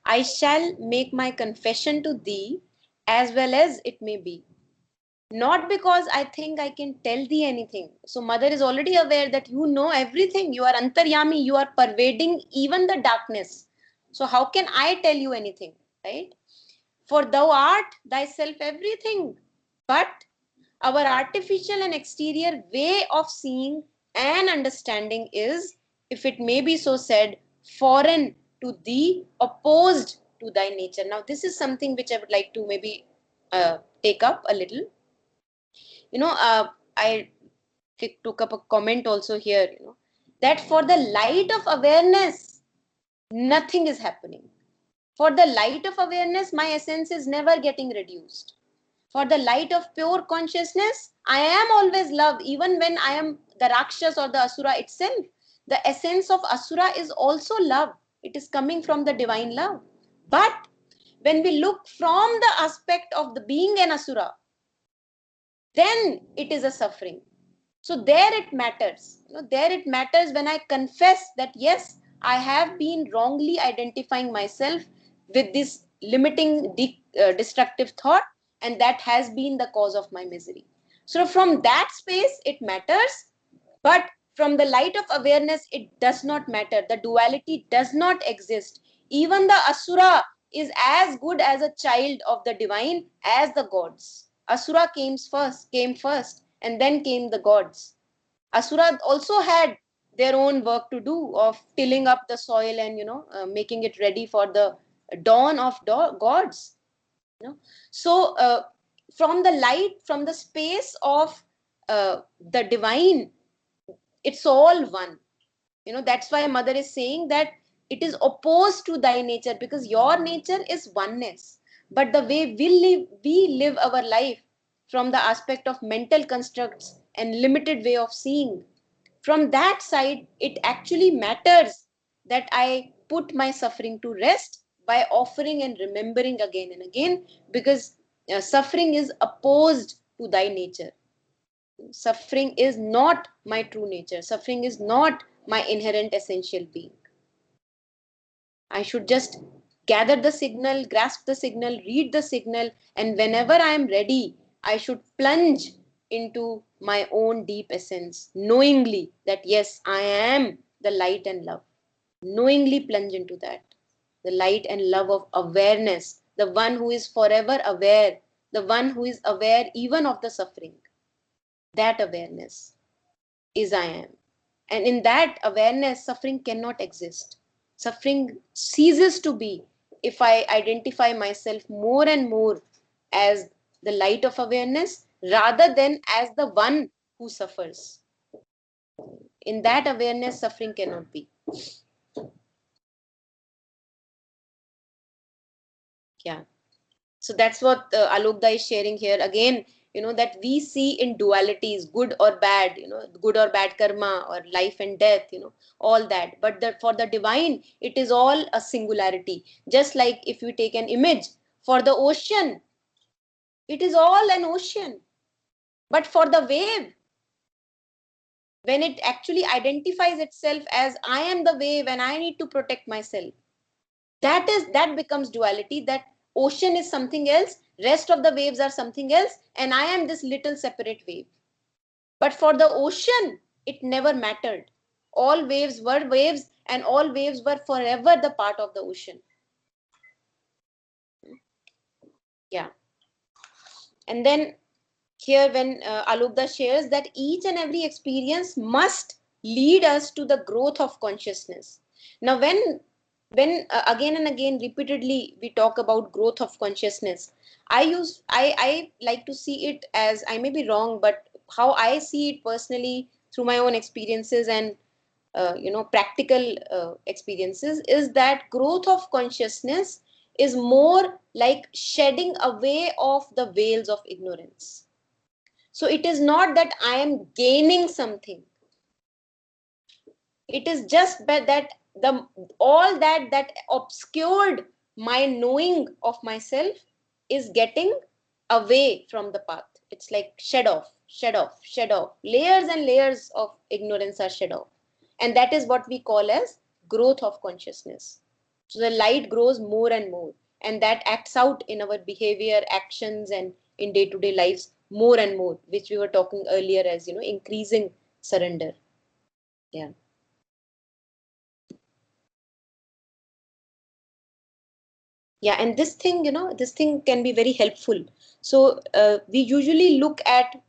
I shall make my confession to thee as well as it may be. Not because I think I can tell thee anything. So mother is already aware that you know everything. You are antaryami, you are pervading even the darkness. So how can I tell you anything, right? For thou art thyself everything. But our artificial and exterior way of seeing and understanding is, if it may be so said, foreign to thee, opposed to thy nature. Now, this is something which I would like to maybe take up a little. I took up a comment also here, that for the light of awareness, nothing is happening. For the light of awareness, my essence is never getting reduced. For the light of pure consciousness, I am always love, even when I am the Rakshas or the Asura itself. The essence of Asura is also love. It is coming from the divine love. But when we look from the aspect of the being an Asura, then it is a suffering. So there it matters. There it matters when I confess that yes, I have been wrongly identifying myself with this limiting, destructive thought, and that has been the cause of my misery. So from that space, it matters, but from the light of awareness, it does not matter. The duality does not exist. Even the Asura is as good as a child of the divine as the gods. Asura came first, and then came the gods. Asura also had their own work to do of tilling up the soil and making it ready for the dawn of gods. So from the light, from the space of the divine, it's all one. That's why mother is saying that it is opposed to thy nature, because your nature is oneness. But the way we live our life from the aspect of mental constructs and limited way of seeing, from that side it actually matters that I put my suffering to rest by offering and remembering again and again, because suffering is opposed to thy nature. Suffering is not my true nature. Suffering is not my inherent essential being. I should just gather the signal, grasp the signal, read the signal, and whenever I am ready, I should plunge into my own deep essence, knowingly that yes, I am the light and love. Knowingly plunge into that. The light and love of awareness, the one who is forever aware, the one who is aware even of the suffering. That awareness is I am. And in that awareness, suffering cannot exist. Suffering ceases to be if I identify myself more and more as the light of awareness rather than as the one who suffers. In that awareness, suffering cannot be. Yeah. So that's what Alokda is sharing here. Again, that we see in dualities, good or bad, good or bad karma or life and death, all that. But for the divine, it is all a singularity. Just like if you take an image for the ocean, it is all an ocean. But for the wave, when it actually identifies itself as I am the wave and I need to protect myself, That becomes duality, that ocean is something else, rest of the waves are something else, and I am this little separate wave. But for the ocean, it never mattered. All waves were waves, and all waves were forever the part of the ocean. Yeah. And then here, when Alokda shares that each and every experience must lead us to the growth of consciousness. Now, when again and again repeatedly we talk about growth of consciousness, I like to see it as, I may be wrong, but how I see it personally through my own experiences and practical experiences, is that growth of consciousness is more like shedding away of the veils of ignorance. So it is not that I am gaining something. It is just that the all that obscured my knowing of myself is getting away from the path. It's like shed off, shed off, shed off. Layers and layers of ignorance are shed off. And that is what we call as growth of consciousness. So the light grows more and more, and that acts out in our behavior, actions, and in day-to-day lives more and more, which we were talking earlier as, increasing surrender. Yeah. Yeah, and this thing can be very helpful. So we usually look at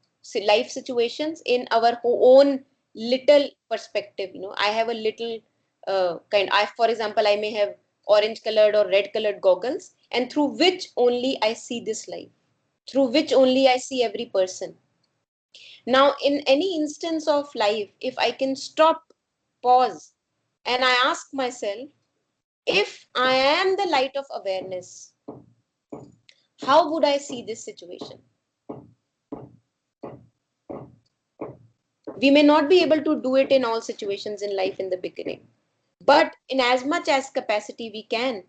life situations in our own little perspective. I have a little for example, I may have orange colored or red colored goggles, and through which only I see this life, through which only I see every person. Now, in any instance of life, if I can stop, pause, and I ask myself, if I am the light of awareness, how would I see this situation? We may not be able to do it in all situations in life in the beginning, but in as much as capacity we can,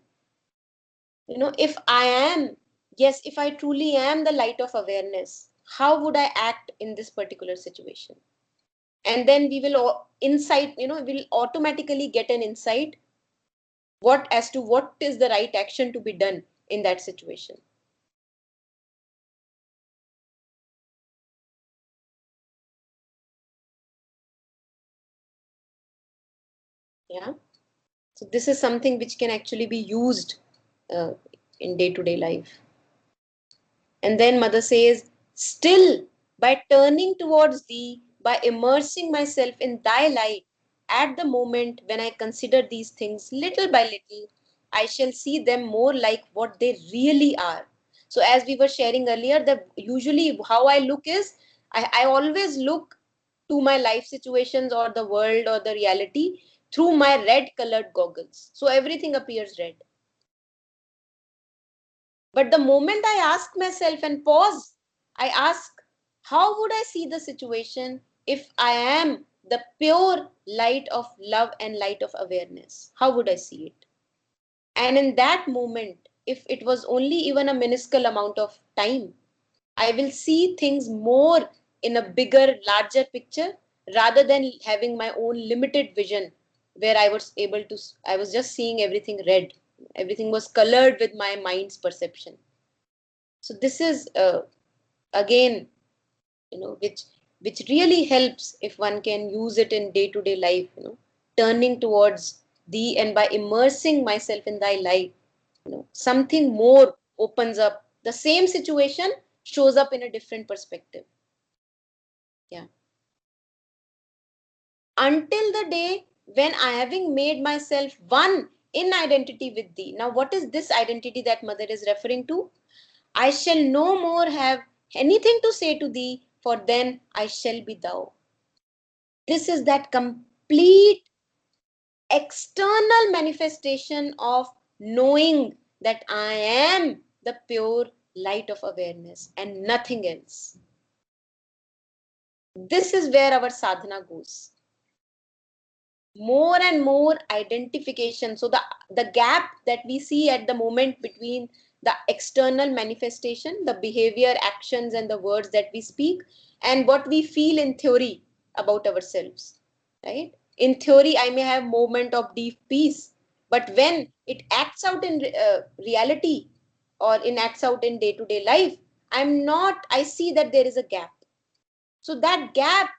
if I am, yes, if I truly am the light of awareness, how would I act in this particular situation? And then we will insight, we'll automatically get an insight as to what is the right action to be done in that situation. Yeah. So this is something which can actually be used uh, in day-to-day life. And then mother says, still by turning towards thee, by immersing myself in thy light, at the moment when I consider these things little by little, I shall see them more like what they really are. So as we were sharing earlier, that usually how I look is, I always look to my life situations or the world or the reality through my red colored goggles. So everything appears red. But the moment I ask myself and pause, I ask, how would I see the situation if I am the pure light of love and light of awareness? How would I see it? And in that moment, if it was only even a minuscule amount of time, I will see things more in a bigger, larger picture rather than having my own limited vision where I was just seeing everything red. Everything was colored with my mind's perception. So this is again, which really helps if one can use it in day to day life, turning towards thee, and by immersing myself in thy light, something more opens up. The same situation shows up in a different perspective. Yeah. Until the day when I having made myself one in identity with thee. Now, what is this identity that mother is referring to? I shall no more have anything to say to thee, for then I shall be thou. This is that complete external manifestation of knowing that I am the pure light of awareness and nothing else. This is where our sadhana goes. More and more identification. So the gap that we see at the moment between the external manifestation, the behavior, actions, and the words that we speak, and what we feel in theory about ourselves, right? In theory, I may have moment of deep peace, But when it acts out in reality or acts out in day-to-day life, I see that there is a gap. So that gap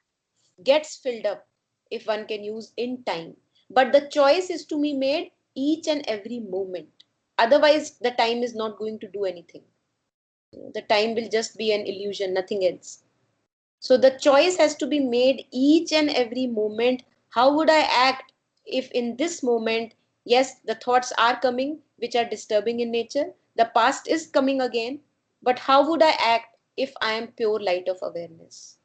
gets filled up, if one can use, in time. But the choice is to be made each and every moment. Otherwise, the time is not going to do anything. The time will just be an illusion, nothing else. So the choice has to be made each and every moment. How would I act if in this moment, yes, the thoughts are coming, which are disturbing in nature, the past is coming again, but how would I act if I am pure light of awareness?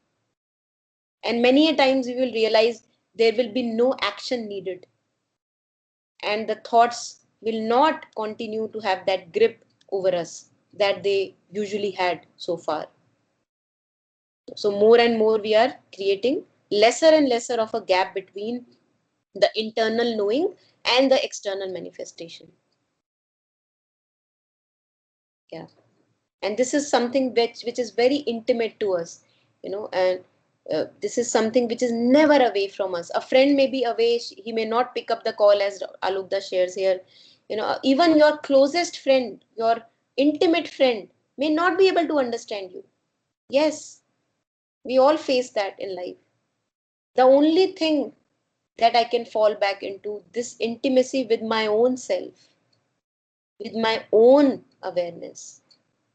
And many a times we will realize there will be no action needed, and the thoughts will not continue to have that grip over us that they usually had so far. So more and more we are creating lesser and lesser of a gap between the internal knowing and the external manifestation. Yeah. And this is something which is very intimate to us, and this is something which is never away from us. A friend may be away, he may not pick up the call, as Alukda shares here. Even your closest friend, your intimate friend, may not be able to understand you. Yes, we all face that in life. The only thing that I can fall back into this intimacy with my own self, with my own awareness,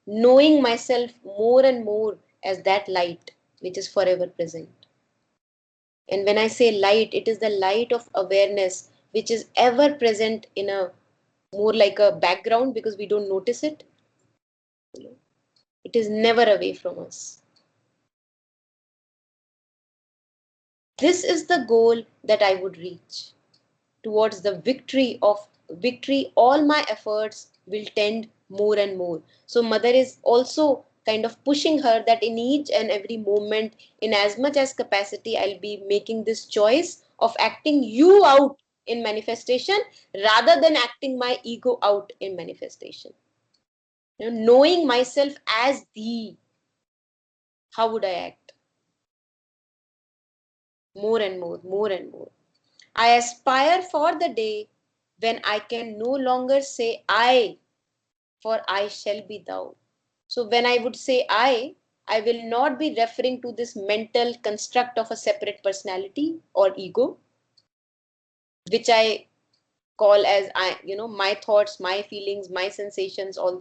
knowing myself more and more as that light which is forever present. And when I say light, it is the light of awareness which is ever present in a more like a background, because we don't notice it. It is never away from us. This is the goal that I would reach. Towards the victory, all my efforts will tend more and more. So mother is also kind of pushing her that in each and every moment, in as much as capacity, I'll be making this choice of acting you out in manifestation rather than acting my ego out in manifestation. Knowing myself as how would I act? More and more. I aspire for the day when I can no longer say I, for I shall be thou. So when I would say I will not be referring to this mental construct of a separate personality or ego, which I call as my thoughts, my feelings, my sensations, all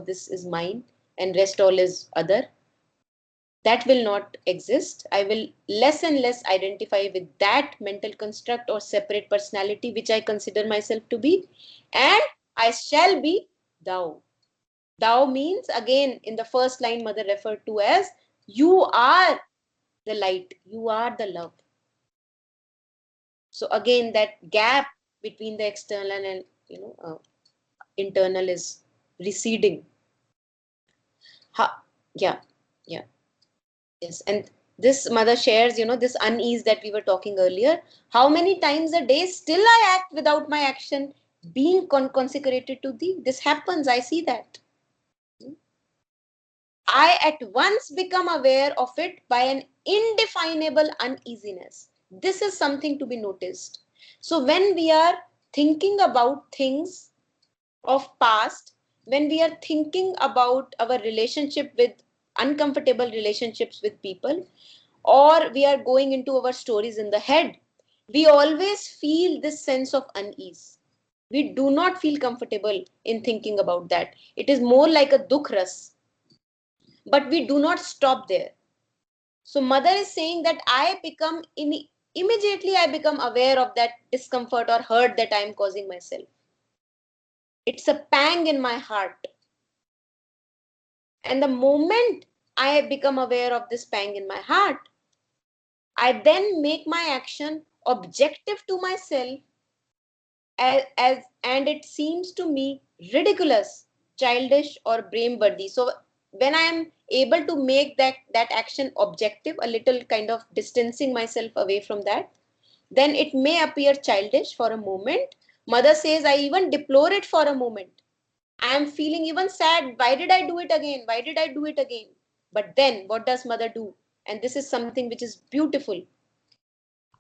this is mine, and rest all is other. That will not exist. I will less and less identify with that mental construct or separate personality which I consider myself to be, and I shall be thou. Thou means, again, in the first line, mother referred to as you are the light, you are the love. So again, that gap between the external and internal is receding. Yeah, yeah. Yes, and this mother shares, this unease that we were talking earlier. How many times a day still I act without my action being consecrated to thee? This happens, I see that. I at once become aware of it by an indefinable uneasiness. This is something to be noticed. So when we are thinking about things of past, when we are thinking about our relationship with uncomfortable relationships with people, or we are going into our stories in the head, we always feel this sense of unease. We do not feel comfortable in thinking about that. It is more like a dukh ras, but we do not stop there. So mother is saying that immediately I become aware of that discomfort or hurt that I am causing myself. It's a pang in my heart. And the moment I become aware of this pang in my heart, I then make my action objective to myself, and it seems to me ridiculous, childish, or brainworthy. So when I am able to make that action objective, a little kind of distancing myself away from that, then it may appear childish for a moment. Mother says I even deplore it for a moment. I am feeling even sad. Why did I do it again? Why did I do it again? But then what does mother do? And this is something which is beautiful.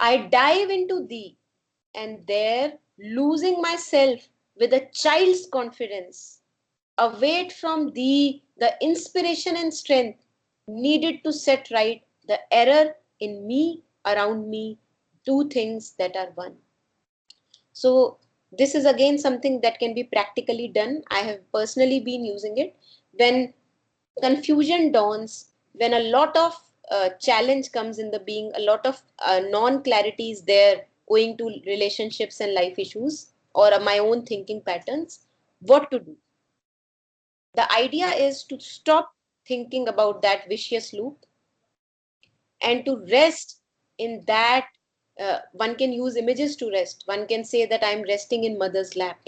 I dive into thee, and there losing myself with a child's confidence, away from the inspiration and strength needed to set right the error in me, around me, two things that are one. So this is again something that can be practically done. I have personally been using it when confusion dawns, when a lot of challenge comes in the being, a lot of non-clarity is there owing to relationships and life issues or my own thinking patterns. What to do? The idea is to stop thinking about that vicious loop and to rest in that. One can use images to rest. One can say that I'm resting in mother's lap.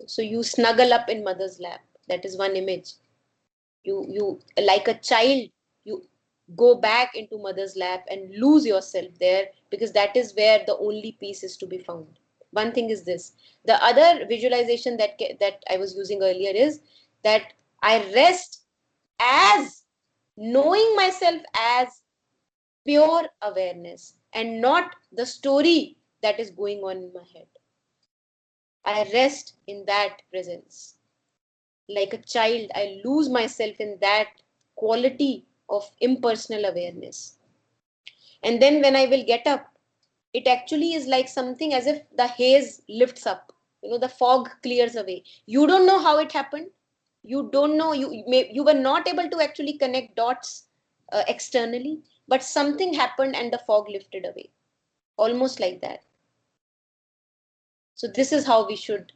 So you snuggle up in mother's lap. That is one image. You like a child, you go back into mother's lap and lose yourself there, because that is where the only peace is to be found. One thing is this. The other visualization that I was using earlier is that I rest as knowing myself as pure awareness and not the story that is going on in my head. I rest in that presence. Like a child, I lose myself in that quality of impersonal awareness. And then when I will get up, it actually is like something as if the haze lifts up. The fog clears away. You don't know how it happened. You don't know. You were not able to actually connect dots externally, but something happened and the fog lifted away. Almost like that. So this is how we should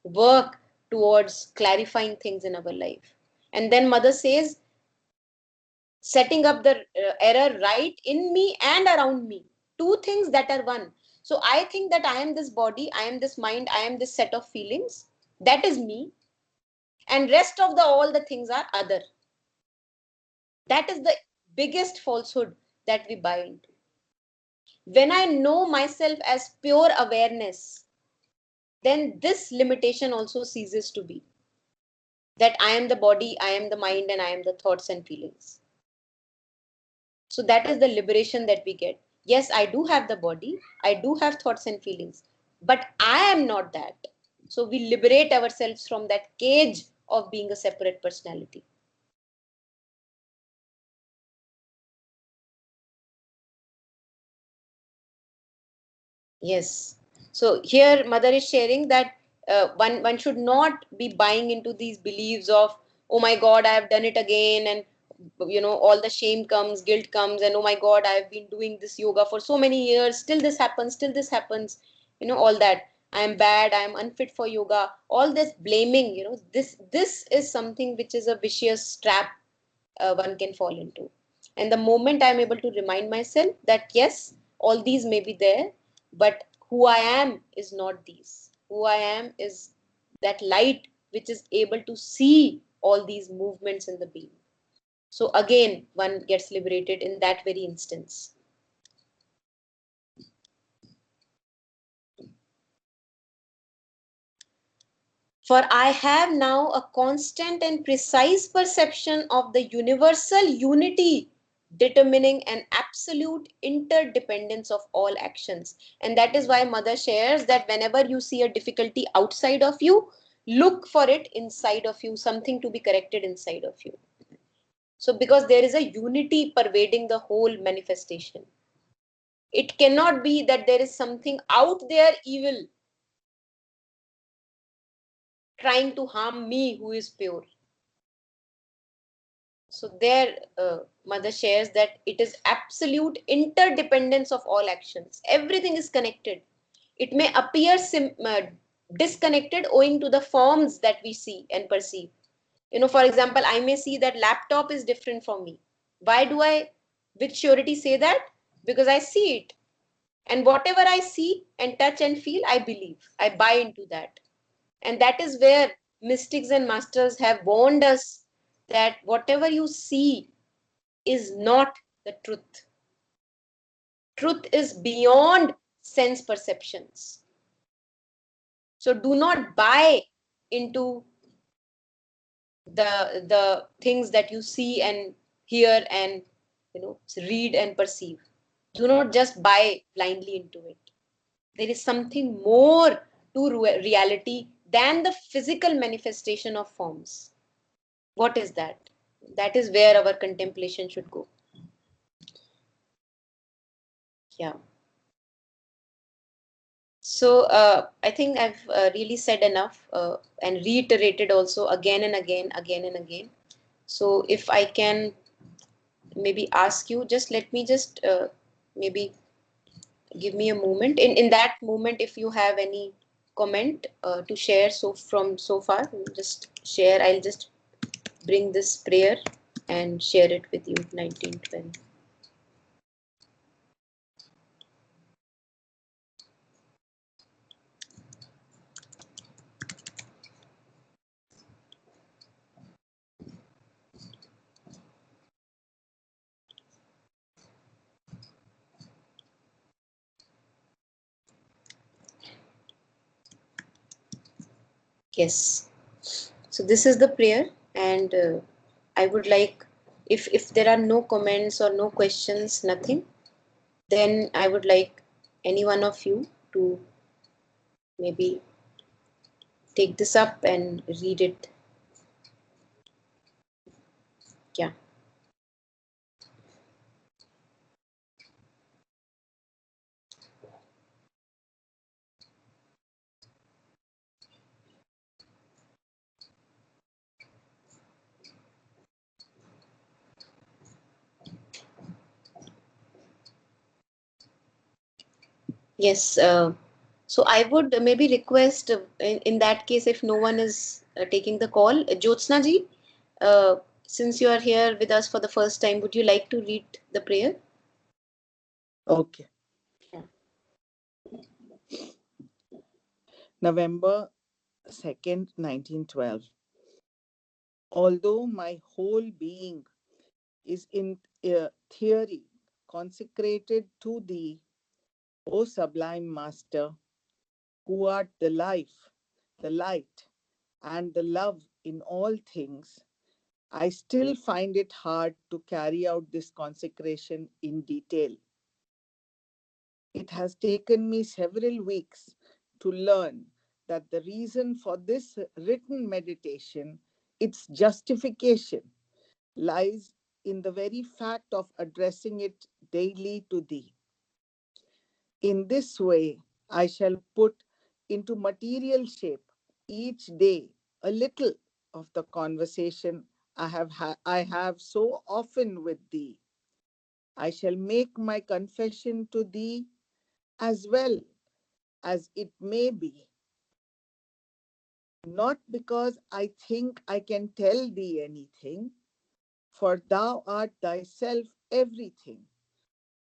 work towards clarifying things in our life. And then mother says, setting up the error right in me and around me, two things that are one. So I think that I am this body, I am this mind, I am this set of feelings, that is me, and rest of the all the things are other. That is the biggest falsehood that we buy into. When I know myself as pure awareness, then this limitation also ceases to be, that I am the body, I am the mind, and I am the thoughts and feelings. So that is the liberation that we get. Yes, I do have the body, I do have thoughts and feelings, but I am not that. So we liberate ourselves from that cage of being a separate personality. Yes. So here mother is sharing that one should not be buying into these beliefs of, oh my God, I have done it again, and all the shame comes, guilt comes, and oh my God, I have been doing this yoga for so many years, still this happens, all that. I am bad, I am unfit for yoga. All this blaming, this is something which is a vicious trap one can fall into. And the moment I'm able to remind myself that yes, all these may be there, but who I am is not these. Who I am is that light which is able to see all these movements in the being. So again, one gets liberated in that very instance. For I have now a constant and precise perception of the universal unity determining an absolute interdependence of all actions. And that is why mother shares that whenever you see a difficulty outside of you, look for it inside of you, something to be corrected inside of you. So because there is a unity pervading the whole manifestation. It cannot be that there is something out there evil trying to harm me who is pure. So there mother shares that it is absolute interdependence of all actions. Everything is connected. It may appear disconnected owing to the forms that we see and perceive. For example, I may see that laptop is different from me. Why do I with surety say that? Because I see it. And whatever I see and touch and feel, I believe. I buy into that. And that is where mystics and masters have warned us that whatever you see is not the truth. Truth is beyond sense perceptions. So do not buy into the things that you see and hear and read and perceive. Do not just buy blindly into it. There is something more to reality than the physical manifestation of forms. What is that? That is where our contemplation should go. Yeah. So I think I've really said enough and reiterated also again and again, again and again. So if I can maybe ask you, just let me just maybe give me a moment. In that moment, if you have any comment to share, so from so far, just share. I'll just bring this prayer and share it with you. 1912. Yes. So this is the prayer, and I would like, if there are no comments or no questions, nothing, then I would like any one of you to maybe take this up and read it. Yeah. Yes. So I would maybe request, in that case, if no one is taking the call, Jyotsna ji, since you are here with us for the first time, would you like to read the prayer? Okay. Yeah. November 2nd, 1912. Although my whole being is in theory consecrated to thee, O sublime Master, who art the life, the light, and the love in all things, I still find it hard to carry out this consecration in detail. It has taken me several weeks to learn that the reason for this written meditation, its justification, lies in the very fact of addressing it daily to thee. In this way, I shall put into material shape each day a little of the conversation I have so often with thee. I shall make my confession to thee as well as it may be, not because I think I can tell thee anything, for thou art thyself everything,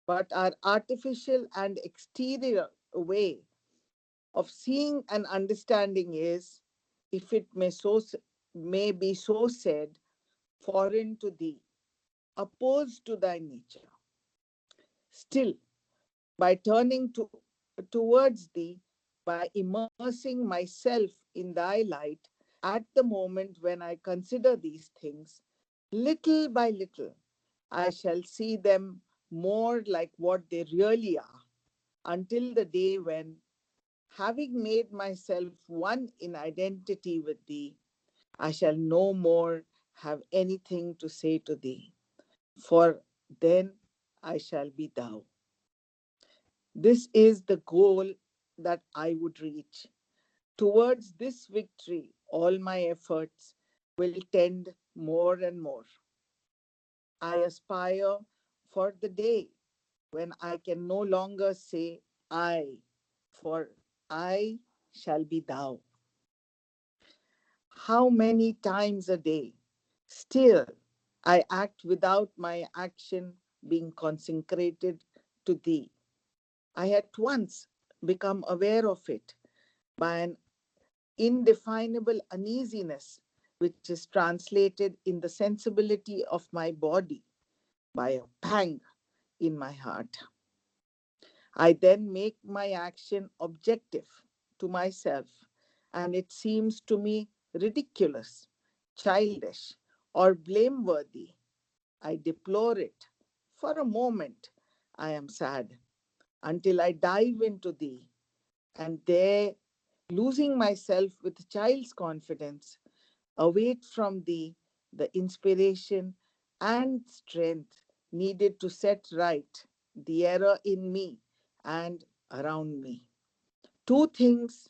but our artificial and exterior way of seeing and understanding is, if it may be so said, foreign to thee, opposed to thy nature. Still, by turning towards thee, by immersing myself in thy light, at the moment when I consider these things, little by little, I shall see them more like what they really are, until the day when, having made myself one in identity with thee, I shall no more have anything to say to thee, for then I shall be thou. This is the goal that I would reach. Towards this victory, all my efforts will tend more and more. I aspire for the day when I can no longer say I, for I shall be thou. How many times a day? Still, I act without my action being consecrated to thee. I at once become aware of it by an indefinable uneasiness, which is translated in the sensibility of my body by a pang in my heart. I then make my action objective to myself, and it seems to me ridiculous, childish, or blameworthy. I deplore it. For a moment, I am sad until I dive into thee and there, losing myself with child's confidence, await from thee the inspiration and strength needed to set right the error in me and around me. Two things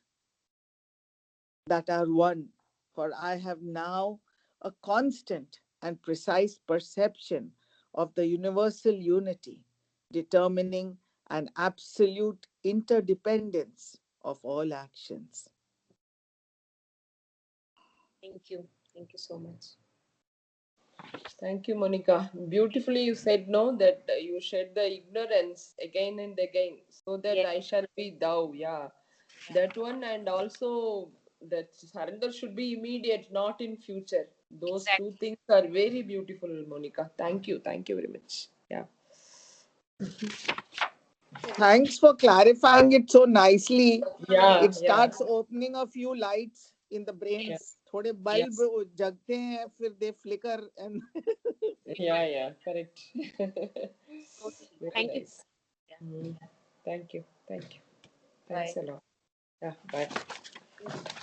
that are one, for I have now a constant and precise perception of the universal unity, determining an absolute interdependence of all actions. Thank you. Thank you so much. Thank you, Monica. Beautifully you said no that you shed the ignorance again and again, so that Yes. I shall be thou. Yeah, that one, and also that surrender should be immediate, not in future. Those two Exactly. things are very beautiful, Monica. Thank you very much. Yeah, Thanks for clarifying it so nicely. yeah, It yeah, starts opening a few lights in the yeah, brains. थोड़े bulb Yes. जगते हैं, फिर they flicker and yeah. Correct. Totally. Very Thank you. nice. Yeah. Mm. Thank you. Bye. Thanks a lot. Yeah, bye.